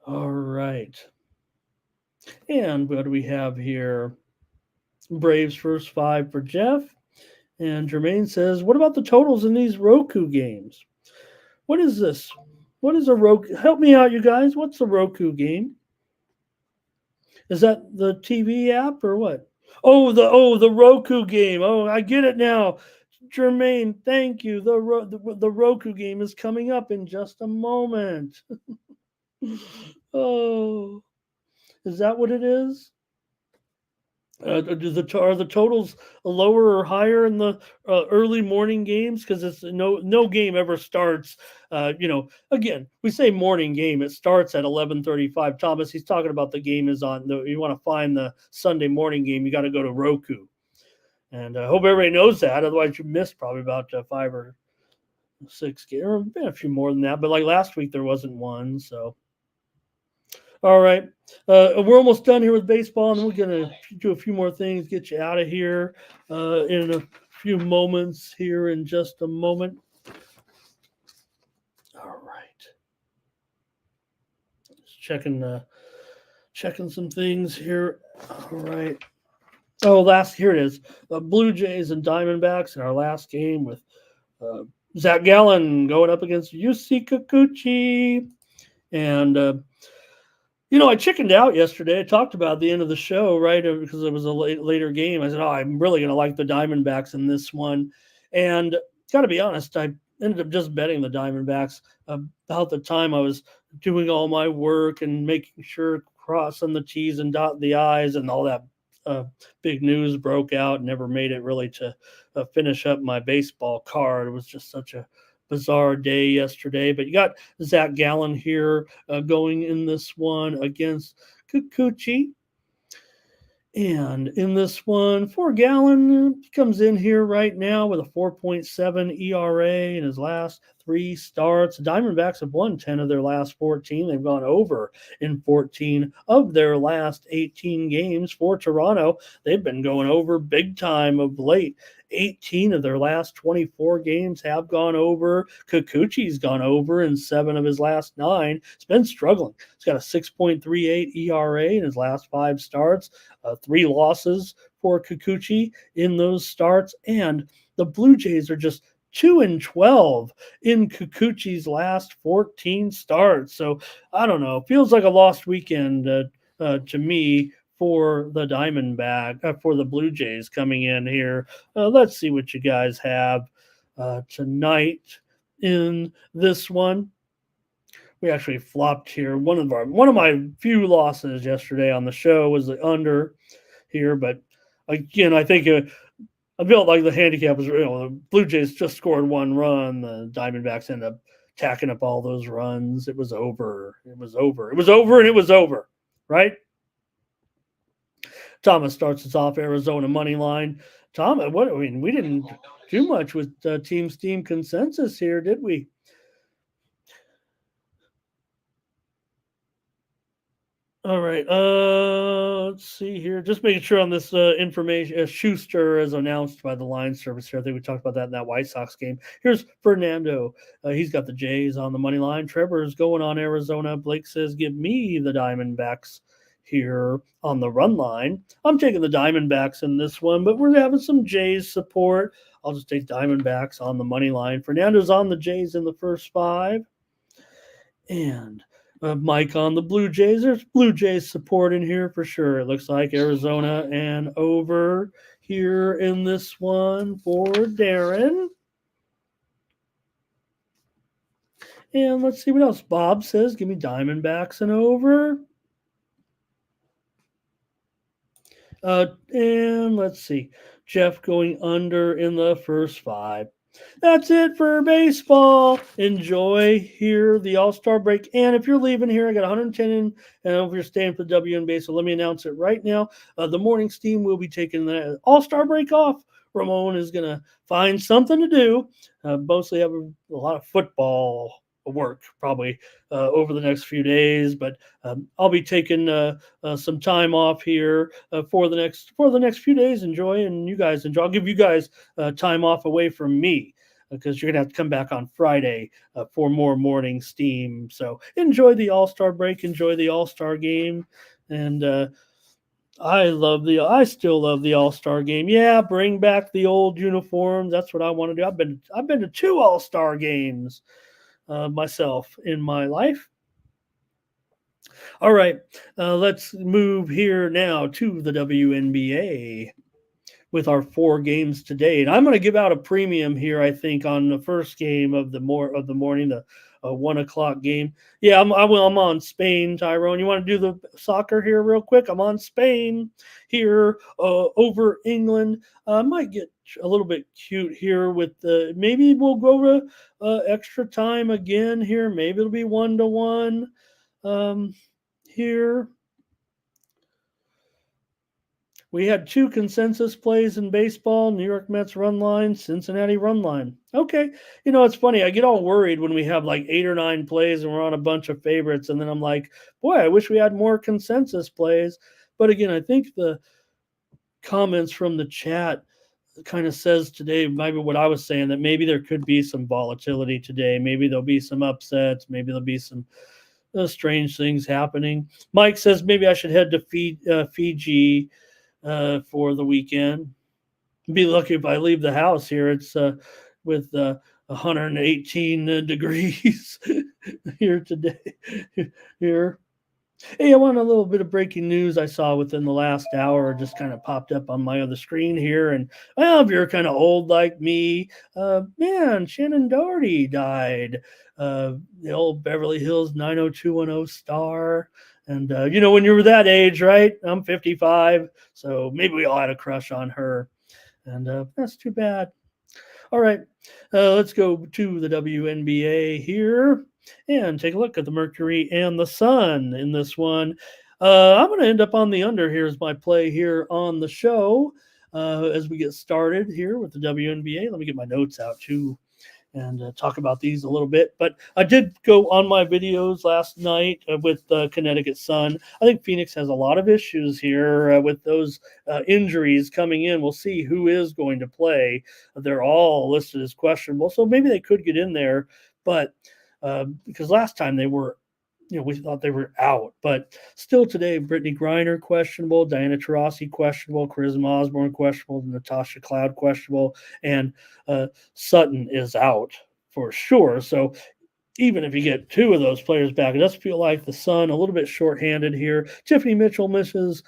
All right. And what do we have here? Braves first 5 for Jeff. And Jermaine says, what about the totals in these Roku games? What is this? What is a Roku? Help me out, you guys. What's a Roku game? Is that the TV app or what? Oh, the Roku game. Oh, I get it now. Jermaine, thank you. The Roku game is coming up in just a moment. Oh, is that what it is? Are the totals lower or higher in the early morning games? Because it's no game ever starts. Again, we say morning game. It starts at 11:35. Thomas, he's talking about the game is on. You want to find the Sunday morning game, you got to go to Roku. And I hope everybody knows that. Otherwise, you missed probably about 5 or 6 games, or a few more than that. But like last week, there wasn't one. So. All right. We're almost done here with baseball, and we're going to do a few more things, get you out of here in a few moments here in just a moment. All right. Just checking some things here. All right. Oh, here it is. Blue Jays and Diamondbacks in our last game with Zach Gallen going up against Yusei Kikuchi. And I chickened out yesterday. I talked about the end of the show, right? Because it was a later game. I said, I'm really going to like the Diamondbacks in this one. And got to be honest, I ended up just betting the Diamondbacks about the time I was doing all my work and making sure crossing the T's and dotting the I's, and all that big news broke out. Never made it really to finish up my baseball card. It was just such a bizarre day yesterday. But you got Zach Gallen here going in this one against Kikuchi. And in this one, for Gallen, he comes in here right now with a 4.7 ERA in his last 3 starts. The Diamondbacks have won 10 of their last 14. They've gone over in 14 of their last 18 games. For Toronto, they've been going over big time of late. 18 of their last 24 games have gone over. Kikuchi's gone over in 7 of his last 9. It's been struggling. He's got a 6.38 ERA in his last 5 starts. 3 losses for Kikuchi in those starts. And the Blue Jays are just 2-12 in Kikuchi's last 14 starts. So I don't know. Feels like a lost weekend to me for the for the Blue Jays coming in here. Let's see what you guys have tonight in this one. We actually flopped here. One of my few losses yesterday on the show was the under here, but again, I think I felt like the handicappers. The Blue Jays just scored 1 run. The Diamondbacks end up tacking up all those runs. It was over. It was over. It was over, and it was over, right? Thomas starts us off, Arizona money line. Thomas, we didn't do much with Team Steam consensus here, did we? All right. Let's see here. Just making sure on this information. Schuster is announced by the line service here. I think we talked about that in that White Sox game. Here's Fernando. He's got the Jays on the money line. Trevor's going on Arizona. Blake says, "Give me the Diamondbacks here on the run line." I'm taking the Diamondbacks in this one, but we're having some Jays support. I'll just take Diamondbacks on the money line. Fernando's on the Jays in the first 5, and Mike on the Blue Jays. There's Blue Jays support in here for sure. It looks like Arizona and over here in this one for Darren. And let's see what else. Bob says, "Give me Diamondbacks and over." And let's see. Jeff going under in the first 5. That's it for baseball. Enjoy here the All-Star break. And if you're leaving here, I got 110 in. And if you're staying for WNBA, so let me announce it right now. The morning steam will be taking the All-Star break off. Ramon is going to find something to do. Mostly have a lot of football work probably over the next few days, but I'll be taking some time off here for the next few days. Enjoy, and you guys enjoy. I'll give you guys time off away from me because you're gonna have to come back on Friday for more morning steam. So enjoy the All-Star break, enjoy the All-Star game, and I still love the All-Star game. Yeah, bring back the old uniforms. That's what I want to do. I've been to 2 All-Star games myself in my life. All right, let's move here now to the WNBA with our 4 games today, and I'm going to give out a premium here. I think on the first game of the morning, the 1 o'clock game. Yeah, I'm on Spain. Tyrone, you want to do the soccer here real quick? I'm on Spain here over England. I might get a little bit cute here with the. Maybe we'll go to extra time again here. Maybe it'll be 1-1 here. We had 2 consensus plays in baseball: New York Mets run line, Cincinnati run line. Okay. It's funny. I get all worried when we have like 8 or 9 plays and we're on a bunch of favorites. And then I'm like, boy, I wish we had more consensus plays. But again, I think the comments from the chat kind of says today, maybe what I was saying, that maybe there could be some volatility today. Maybe there'll be some upsets. Maybe there'll be some strange things happening. Mike says maybe I should head to Fiji for the weekend. Be lucky if I leave the house here. It's with 118 degrees here today. Here. Hey, I want a little bit of breaking news I saw within the last hour. Just kind of popped up on my other screen here. And well, if you're kind of old like me, man, Shannon Doherty died. The old Beverly Hills 90210 star. And, when you were that age, right? I'm 55, so maybe we all had a crush on her. And that's too bad. All right, let's go to the WNBA here and take a look at the Mercury and the Sun in this one. I'm going to end up on the under. Here's my play here on the show as we get started here with the WNBA. Let me get my notes out too and talk about these a little bit. But I did go on my videos last night with Connecticut Sun. I think Phoenix has a lot of issues here with those injuries coming in. We'll see who is going to play. They're all listed as questionable, so maybe they could get in there. But because last time they were, we thought they were out. But still today, Brittany Griner questionable, Diana Taurasi questionable, Charisma Osborne questionable, Natasha Cloud questionable, and Sutton is out for sure. So even if you get 2 of those players back, it does feel like the Sun a little bit shorthanded here. Tiffany Mitchell misses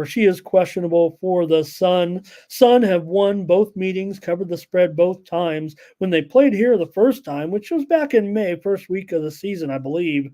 she is questionable for the Sun. Sun have won both meetings, covered the spread both times. When they played here the first time, which was back in May, first week of the season, I believe,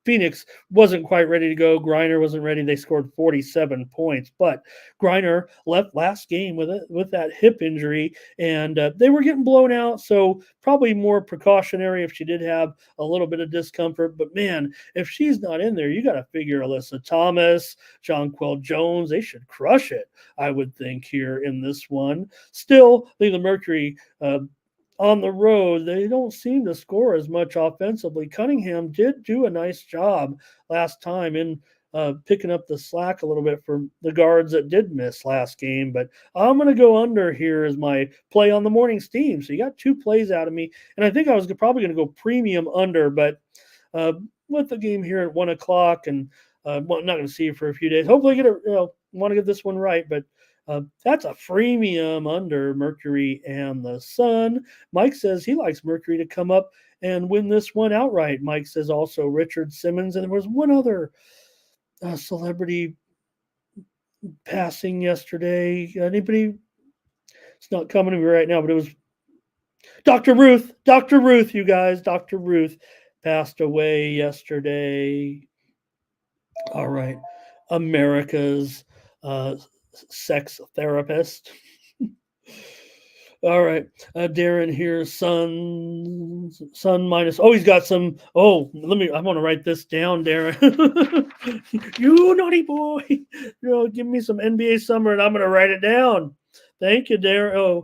Phoenix wasn't quite ready to go. Griner wasn't ready. They scored 47 points, but Griner left last game with that hip injury, and they were getting blown out. So probably more precautionary if she did have a little bit of discomfort. But man, if she's not in there, you got to figure Alyssa Thomas, Jonquel Jones, they should crush it, I would think, here in this one. Still, I think the Mercury. On the road, they don't seem to score as much offensively. Cunningham did do a nice job last time in picking up the slack a little bit for the guards that did miss last game. But I'm going to go under here as my play on the morning steam. So you got 2 plays out of me. And I think I was probably going to go premium under, but with the game here at 1 o'clock and I'm not going to see you for a few days. Hopefully I want to get this one right, but that's a freemium under Mercury and the Sun. Mike says he likes Mercury to come up and win this one outright. Mike says also Richard Simmons. And there was one other celebrity passing yesterday. Anybody? It's not coming to me right now, but it was Dr. Ruth. Dr. Ruth, you guys. Dr. Ruth passed away yesterday. All right. America's sex therapist. All right. Darren here, sun minus. Oh, he's got some. Oh, I want to write this down, Darren. You naughty boy. Give me some NBA summer and I'm going to write it down. Thank you, Darren.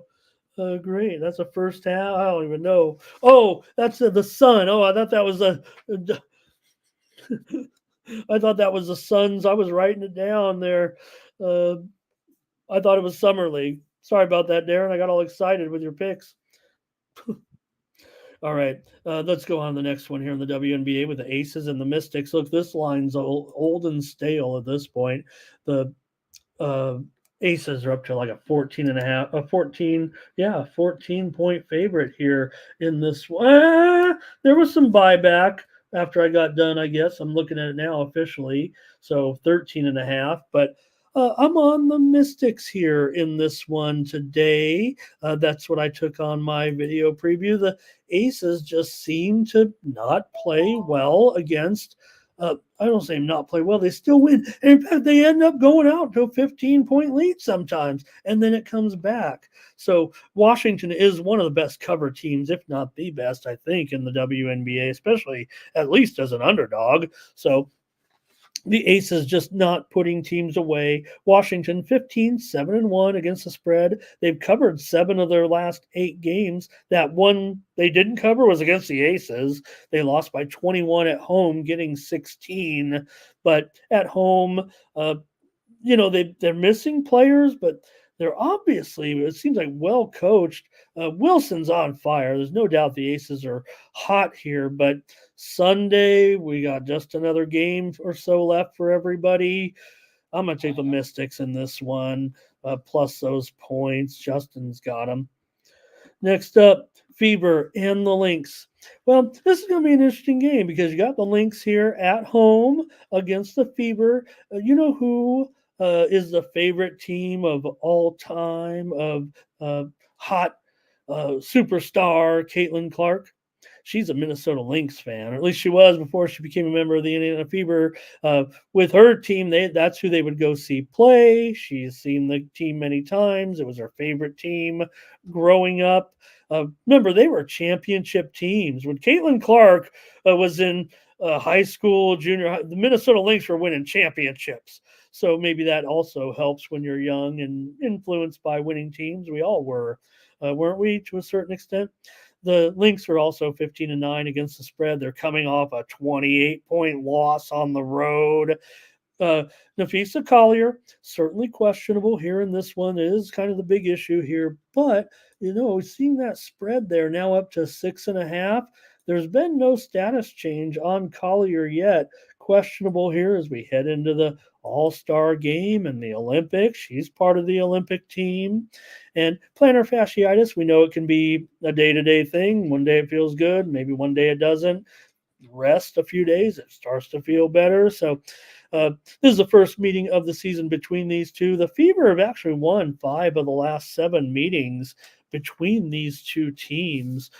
Oh, great. That's a first half. I don't even know. Oh, that's the Sun. Oh, I thought that was I thought that was the Suns. I was writing it down there. I thought it was Summer League. Sorry about that, Darren. I got all excited with your picks. All right, let's go on to the next one here in the WNBA with the Aces and the Mystics. Look, this line's old and stale at this point. The Aces are up to like a 14-point favorite here in this one. There was some buyback after I got done, I guess. I'm looking at it now officially. So 13.5, but I'm on the Mystics here in this one today. That's what I took on my video preview. The Aces just seem to not play well against I don't say not play well. They still win. And in fact, they end up going out to a 15-point lead sometimes, and then it comes back. So Washington is one of the best cover teams, if not the best, I think, in the WNBA, especially at least as an underdog. So the Aces just not putting teams away. Washington 15-7-1 against the spread. They've covered 7 of their last 8 games. That one they didn't cover was against the Aces. They lost by 21 at home, getting 16. But at home, they're missing players, but they're obviously, it seems like, well coached. Wilson's on fire. There's no doubt the Aces are hot here, but Sunday, we got just another game or so left for everybody. I'm going to take the Mystics in this one, plus those points. Justin's got them. Next up, Fever and the Lynx. Well, this is going to be an interesting game because you got the Lynx here at home against the Fever. You know who is the favorite team of all time of hot superstar Caitlin Clark? She's a Minnesota Lynx fan, or at least she was before she became a member of the Indiana Fever. With her team, that's who they would go see play. She's seen the team many times. It was her favorite team growing up. Remember, they were championship teams. When Caitlin Clark was in high school, junior high, the Minnesota Lynx were winning championships. So maybe that also helps when you're young and influenced by winning teams. We all were, weren't we, to a certain extent? The Lynx are also 15-9 against the spread. They're coming off a 28-point loss on the road. Nafisa Collier, certainly questionable here in this one. It is kind of the big issue here. But, we've seen that spread there now up to 6.5. There's been no status change on Collier yet. Questionable here as we head into the All-Star game and the Olympics. She's part of the Olympic team. And plantar fasciitis, we know it can be a day-to-day thing. One day it feels good, maybe one day it doesn't. Rest a few days, it starts to feel better. So this is the first meeting of the season between these two. The Fever have actually won 5 of the last 7 meetings between these two teams.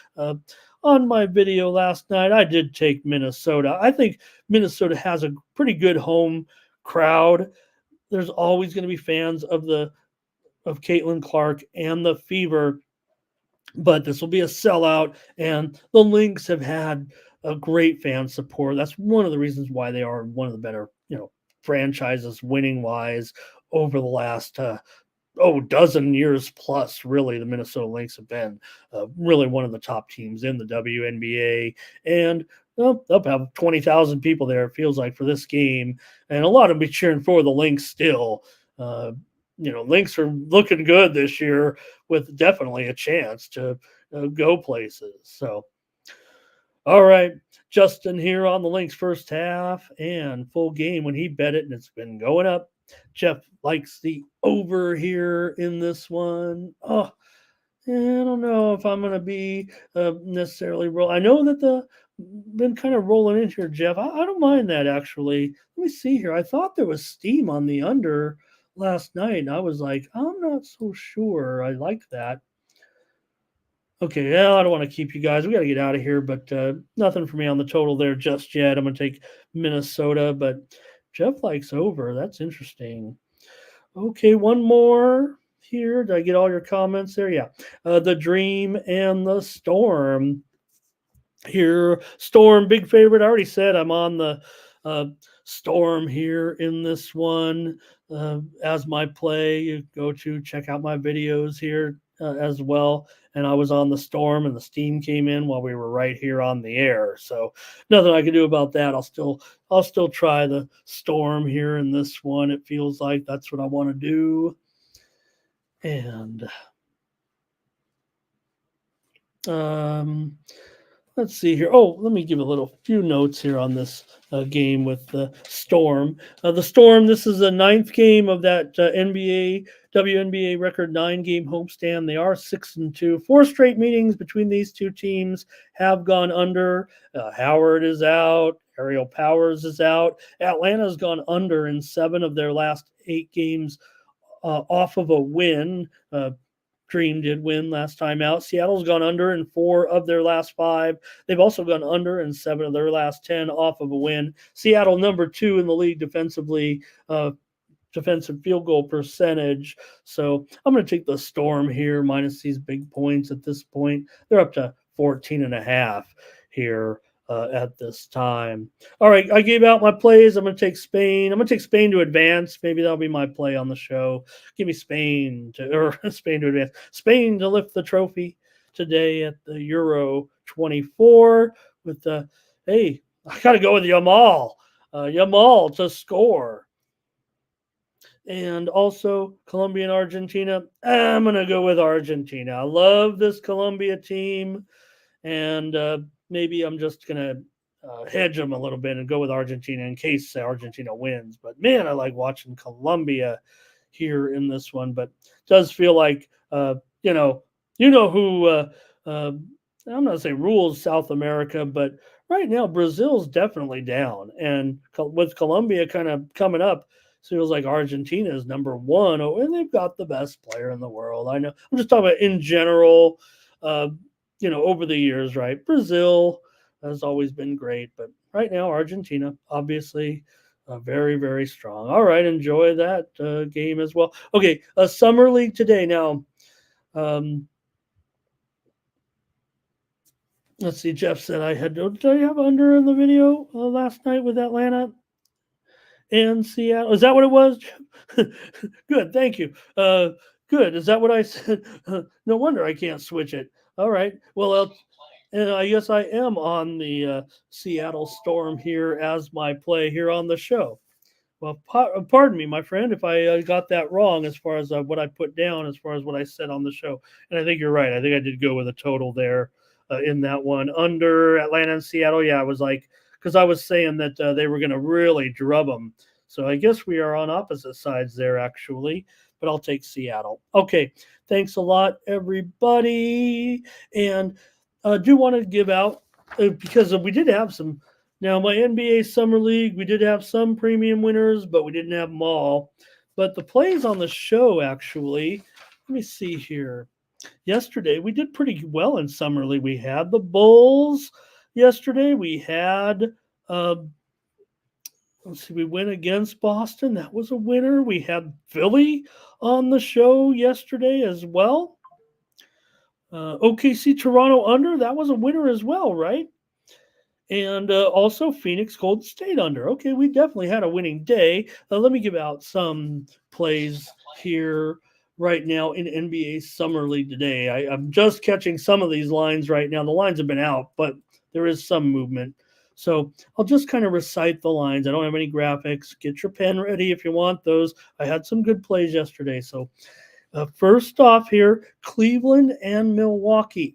on my video last night, I did take Minnesota. I think Minnesota has a pretty good home crowd. There's always going to be fans of Caitlin Clark and the Fever, but this will be a sellout, and the Lynx have had a great fan support. That's one of the reasons why they are one of the better, franchises winning wise over the last dozen years plus. Really, the Minnesota Lynx have been really one of the top teams in the WNBA, and they'll have 20,000 people there, it feels like, for this game, and a lot of them be cheering for the Lynx still. Lynx are looking good this year with definitely a chance to go places. So, all right, Justin here on the Lynx first half and full game when he bet it, and it's been going up. Jeff likes the over here in this one. Oh, I don't know if I'm going to be necessarily roll. I know that been kind of rolling in here, Jeff. I don't mind that, actually. Let me see here. I thought there was steam on the under last night, and I was like, I'm not so sure. I like that. Okay, yeah, I don't want to keep you guys. We got to get out of here, but nothing for me on the total there just yet. I'm going to take Minnesota, but Jeff likes over. That's interesting. Okay, one more here. Did I get all your comments there? Yeah. The Dream and the Storm. Here, Storm, big favorite. I already said I'm on the Storm here in this one as my play. You go to check out my videos here as well. And I was on the Storm, and the steam came in while we were right here on the air. So nothing I can do about that. I'll still try the Storm here in this one. It feels like that's what I want to do. And let's see here. Oh, let me give a few notes here on this game with the Storm. The Storm, this is the 9th game of that WNBA record 9-game homestand. They are 6-2. 4 straight meetings between these two teams have gone under. Howard is out. Ariel Powers is out. Atlanta's gone under in 7 of their last 8 games off of a win. Dream did win last time out. Seattle's gone under in 4 of their last 5. They've also gone under in 7 of their last 10 off of a win. Seattle, number 2 in the league defensively, defensive field goal percentage. So I'm going to take the Storm here minus these big points at this point. They're up to 14.5 here at this time. All right, I gave out my plays. I'm going to take Spain. I'm going to take Spain to advance. Maybe that'll be my play on the show. Give me Spain to advance. Spain to lift the trophy today at the Euro 24 with hey, I got to go with Yamal. Yamal to score. And also Colombia and Argentina. I'm going to go with Argentina. I love this Colombia team. And maybe I'm just going to hedge them a little bit and go with Argentina in case Argentina wins. But, man, I like watching Colombia here in this one. But it does feel like, who, I'm not going to say rules South America, but right now Brazil's definitely down. And with Colombia kind of coming up, feels like Argentina is number 1. Oh, and they've got the best player in the world. I know. I'm just talking about in general, over the years, right? Brazil has always been great, but right now, Argentina, obviously, very, very strong. All right, enjoy that game as well. Okay, Summer League today. Now, let's see, Jeff said did I have under in the video last night with Atlanta and Seattle? Is that what it was? Good, thank you. Good, is that what I said? No wonder I can't switch it. All right, well, and I guess I am on the Seattle Storm here as my play here on the show. Well, pardon me, my friend, if I got that wrong as far as what I put down, as far as what I said on the show. And I think you're right. I think I did go with a total there in that one. Under Atlanta and Seattle, yeah, I was like, because I was saying that they were going to really drub them. So I guess we are on opposite sides there, actually. But I'll take Seattle. Okay, thanks a lot, everybody. And I do want to give out, because we did have some. Now, my NBA Summer League, we did have some premium winners, but we didn't have them all. But the plays on the show, actually, let me see here. yesterday we did pretty well in Summer League. We had the Bulls yesterday. We had let's see, we went against Boston. That was a winner. We had Philly on the show yesterday as well. OKC Toronto under, that was a winner as well, right? And also Phoenix Golden State under. Okay, we definitely had a winning day. Let me give out some plays here right now in NBA Summer League today. I'm just catching some of these lines right now. The lines have been out, but there is some movement. So I'll just kind of recite the lines. I don't have any graphics. Get your pen ready if you want those. I had some good plays yesterday. So first off here, Cleveland and Milwaukee.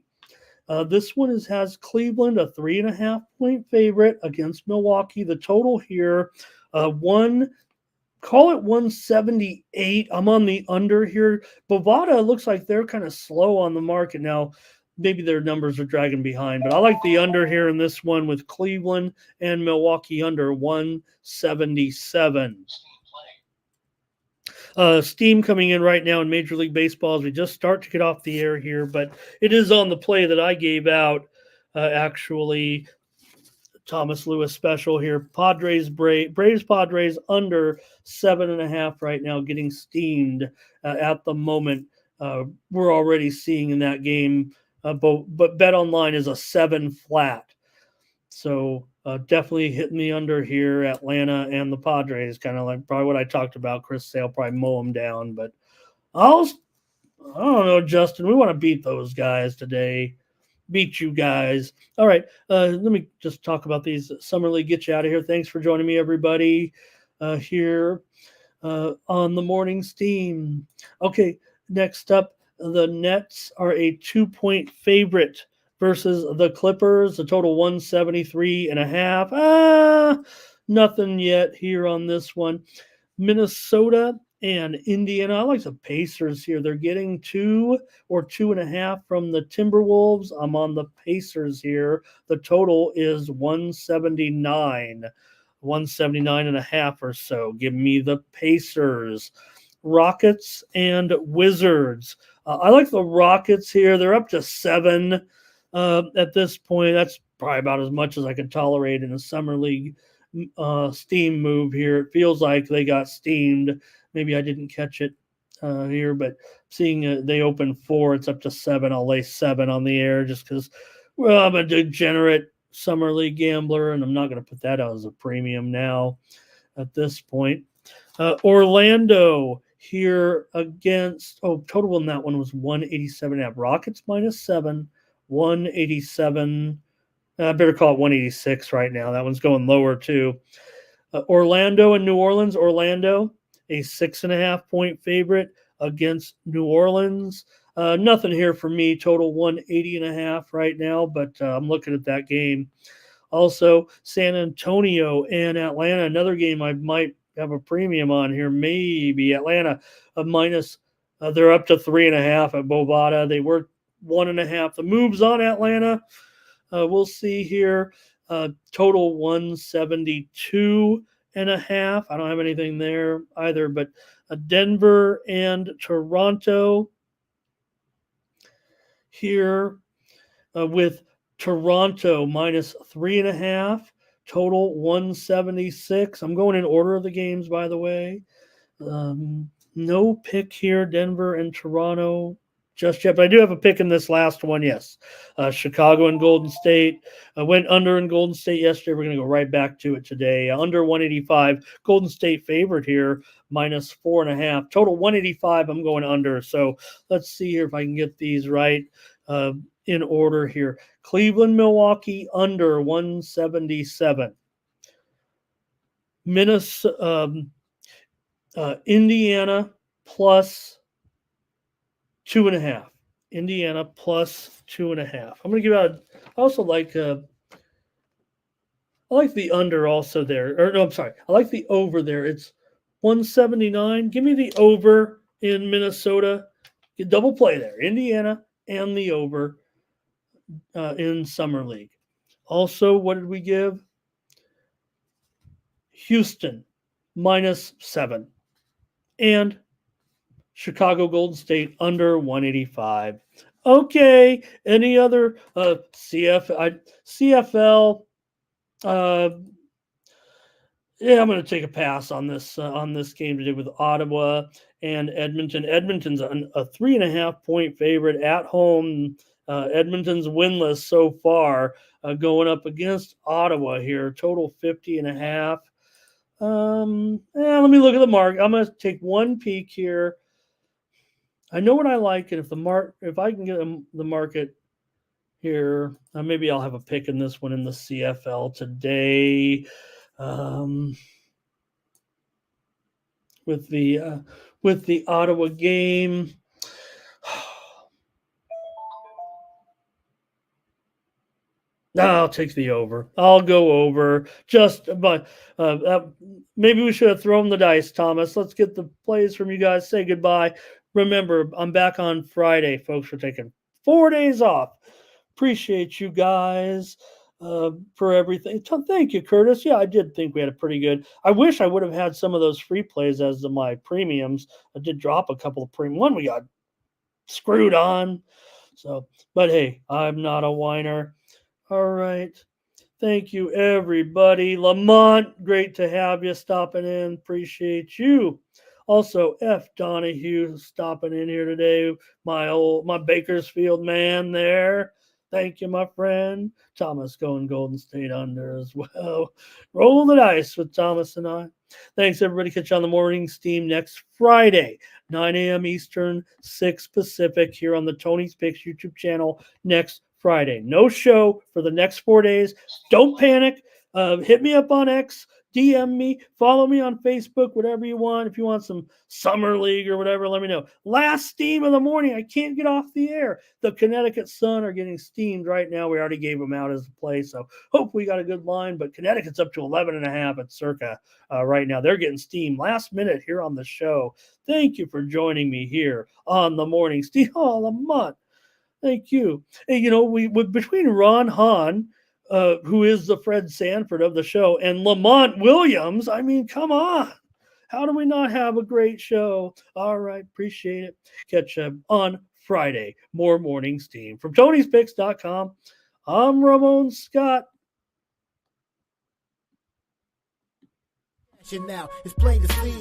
This one has Cleveland a 3.5 point favorite against Milwaukee. The total here, call it 178. I'm on the under here. Bovada looks like they're kind of slow on the market now. Maybe their numbers are dragging behind, but I like the under here in this one with Cleveland and Milwaukee under 177. Steam coming in right now in Major League Baseball as we just start to get off the air here, but it is on the play that I gave out, actually. Thomas Lewis special here. Braves Padres under 7.5 right now, getting steamed at the moment. We're already seeing in that game, but Bet Online is a 7 flat. So definitely hitting the under here, Atlanta and the Padres, kind of like probably what I talked about. Chris Sale probably mow them down, but I don't know, Justin. We want to beat those guys today. Beat you guys. All right. Let me just talk about these Summer League. Get you out of here. Thanks for joining me, everybody, here on the morning steam. Okay. Next up, the Nets are a 2-point favorite versus the Clippers. The total 173.5. Nothing yet here on this one. Minnesota and Indiana. I like the Pacers here. They're getting 2 or 2.5 from the Timberwolves. I'm on the Pacers here. The total is 179.5 or so. Give me the Pacers. Rockets and Wizards. I like the Rockets here. They're up to 7 at this point. That's probably about as much as I could tolerate in a Summer League steam move here. It feels like they got steamed. Maybe I didn't catch it here, but seeing they open 4, it's up to 7. I'll lay 7 on the air just because, well, I'm a degenerate Summer League gambler, and I'm not going to put that out as a premium now at this point. Orlando here against, total in that one was 187.5. Rockets -7, 187. I better call it 186 right now. That one's going lower too. Orlando and New Orleans. Orlando, a 6.5 point favorite against New Orleans. Nothing here for me. Total 180.5 right now, but I'm looking at that game. Also, San Antonio and Atlanta. Another game I might have a premium on here. Maybe Atlanta minus. They're up to 3.5 at Bovada. They were 1.5. The moves on Atlanta. We'll see here. Total 172.5. I don't have anything there either, but Denver and Toronto here with Toronto -3.5. Total 176. I'm going in order of the games, by the way. No pick here, Denver and Toronto just yet, but I do have a pick in this last one. Yes, Chicago and Golden State. I went under in Golden State yesterday. We're going to go right back to it today. Under 185. Golden State favored here, -4.5. Total 185. I'm going under. So let's see here if I can get these right in order here. Cleveland, Milwaukee under 177. Minnesota, Indiana plus 2.5. Indiana plus 2.5. I'm going to give out. I also like. I like the under also there. Or no, I'm sorry. I like the over there. It's 179. Give me the over in Minnesota. You double play there. Indiana and the over in Summer League. Also, what did we give? Houston -7 and Chicago Golden State under 185. Okay. Any other CFL? Yeah, I'm going to take a pass on this game today with Ottawa and Edmonton. Edmonton's a 3.5-point favorite at home. Edmonton's winless so far, going up against Ottawa here. Total 50.5. Let me look at the mark. I'm going to take one peek here. I know what I like, and if I can get the market here, maybe I'll have a pick in this one in the CFL today. With the Ottawa game. I'll take the over. I'll go over. But maybe we should have thrown the dice, Thomas. Let's get the plays from you guys. Say goodbye. Remember, I'm back on Friday, folks. We're taking 4 days off. Appreciate you guys for everything. Thank you, Curtis. Yeah, I did think we had a pretty good. I wish I would have had some of those free plays as my premiums. I did drop a couple of premium. One we got screwed on. So, but hey, I'm not a whiner. All right. Thank you, everybody. Lamont, great to have you stopping in. Appreciate you. Also, F. Donahue stopping in here today. My Bakersfield man there. Thank you, my friend. Thomas going Golden State under as well. Roll the dice with Thomas and I. Thanks, everybody. Catch you on the morning steam next Friday, 9 a.m. Eastern, 6 Pacific, here on the Tony's Picks YouTube channel next Friday. No show for the next 4 days. Don't panic. Hit me up on X. DM me. Follow me on Facebook, whatever you want. If you want some Summer League or whatever, let me know. Last steam of the morning. I can't get off the air. The Connecticut Sun are getting steamed right now. We already gave them out as a play, so hope we got a good line. But Connecticut's up to 11.5 at circa right now. They're getting steamed last minute here on the show. Thank you for joining me here on the morning steam. Oh, Lamont. Thank you. Hey, we between Ron Hahn, who is the Fred Sanford of the show, and Lamont Williams, I mean, come on. How do we not have a great show? All right, appreciate it. Catch up on Friday. More morning steam. From Tony'sPicks.com, I'm Ramon Scott. Now it's plain to see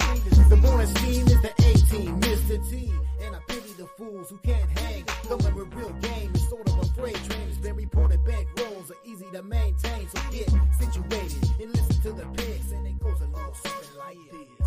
the morning steam is the A-team, Mr. T, and I pity the fools who can't hang. Don't let a real game is sort of a freight train. It's been reported bank rolls are easy to maintain, so get situated and listen to the picks, and it goes a little something like this.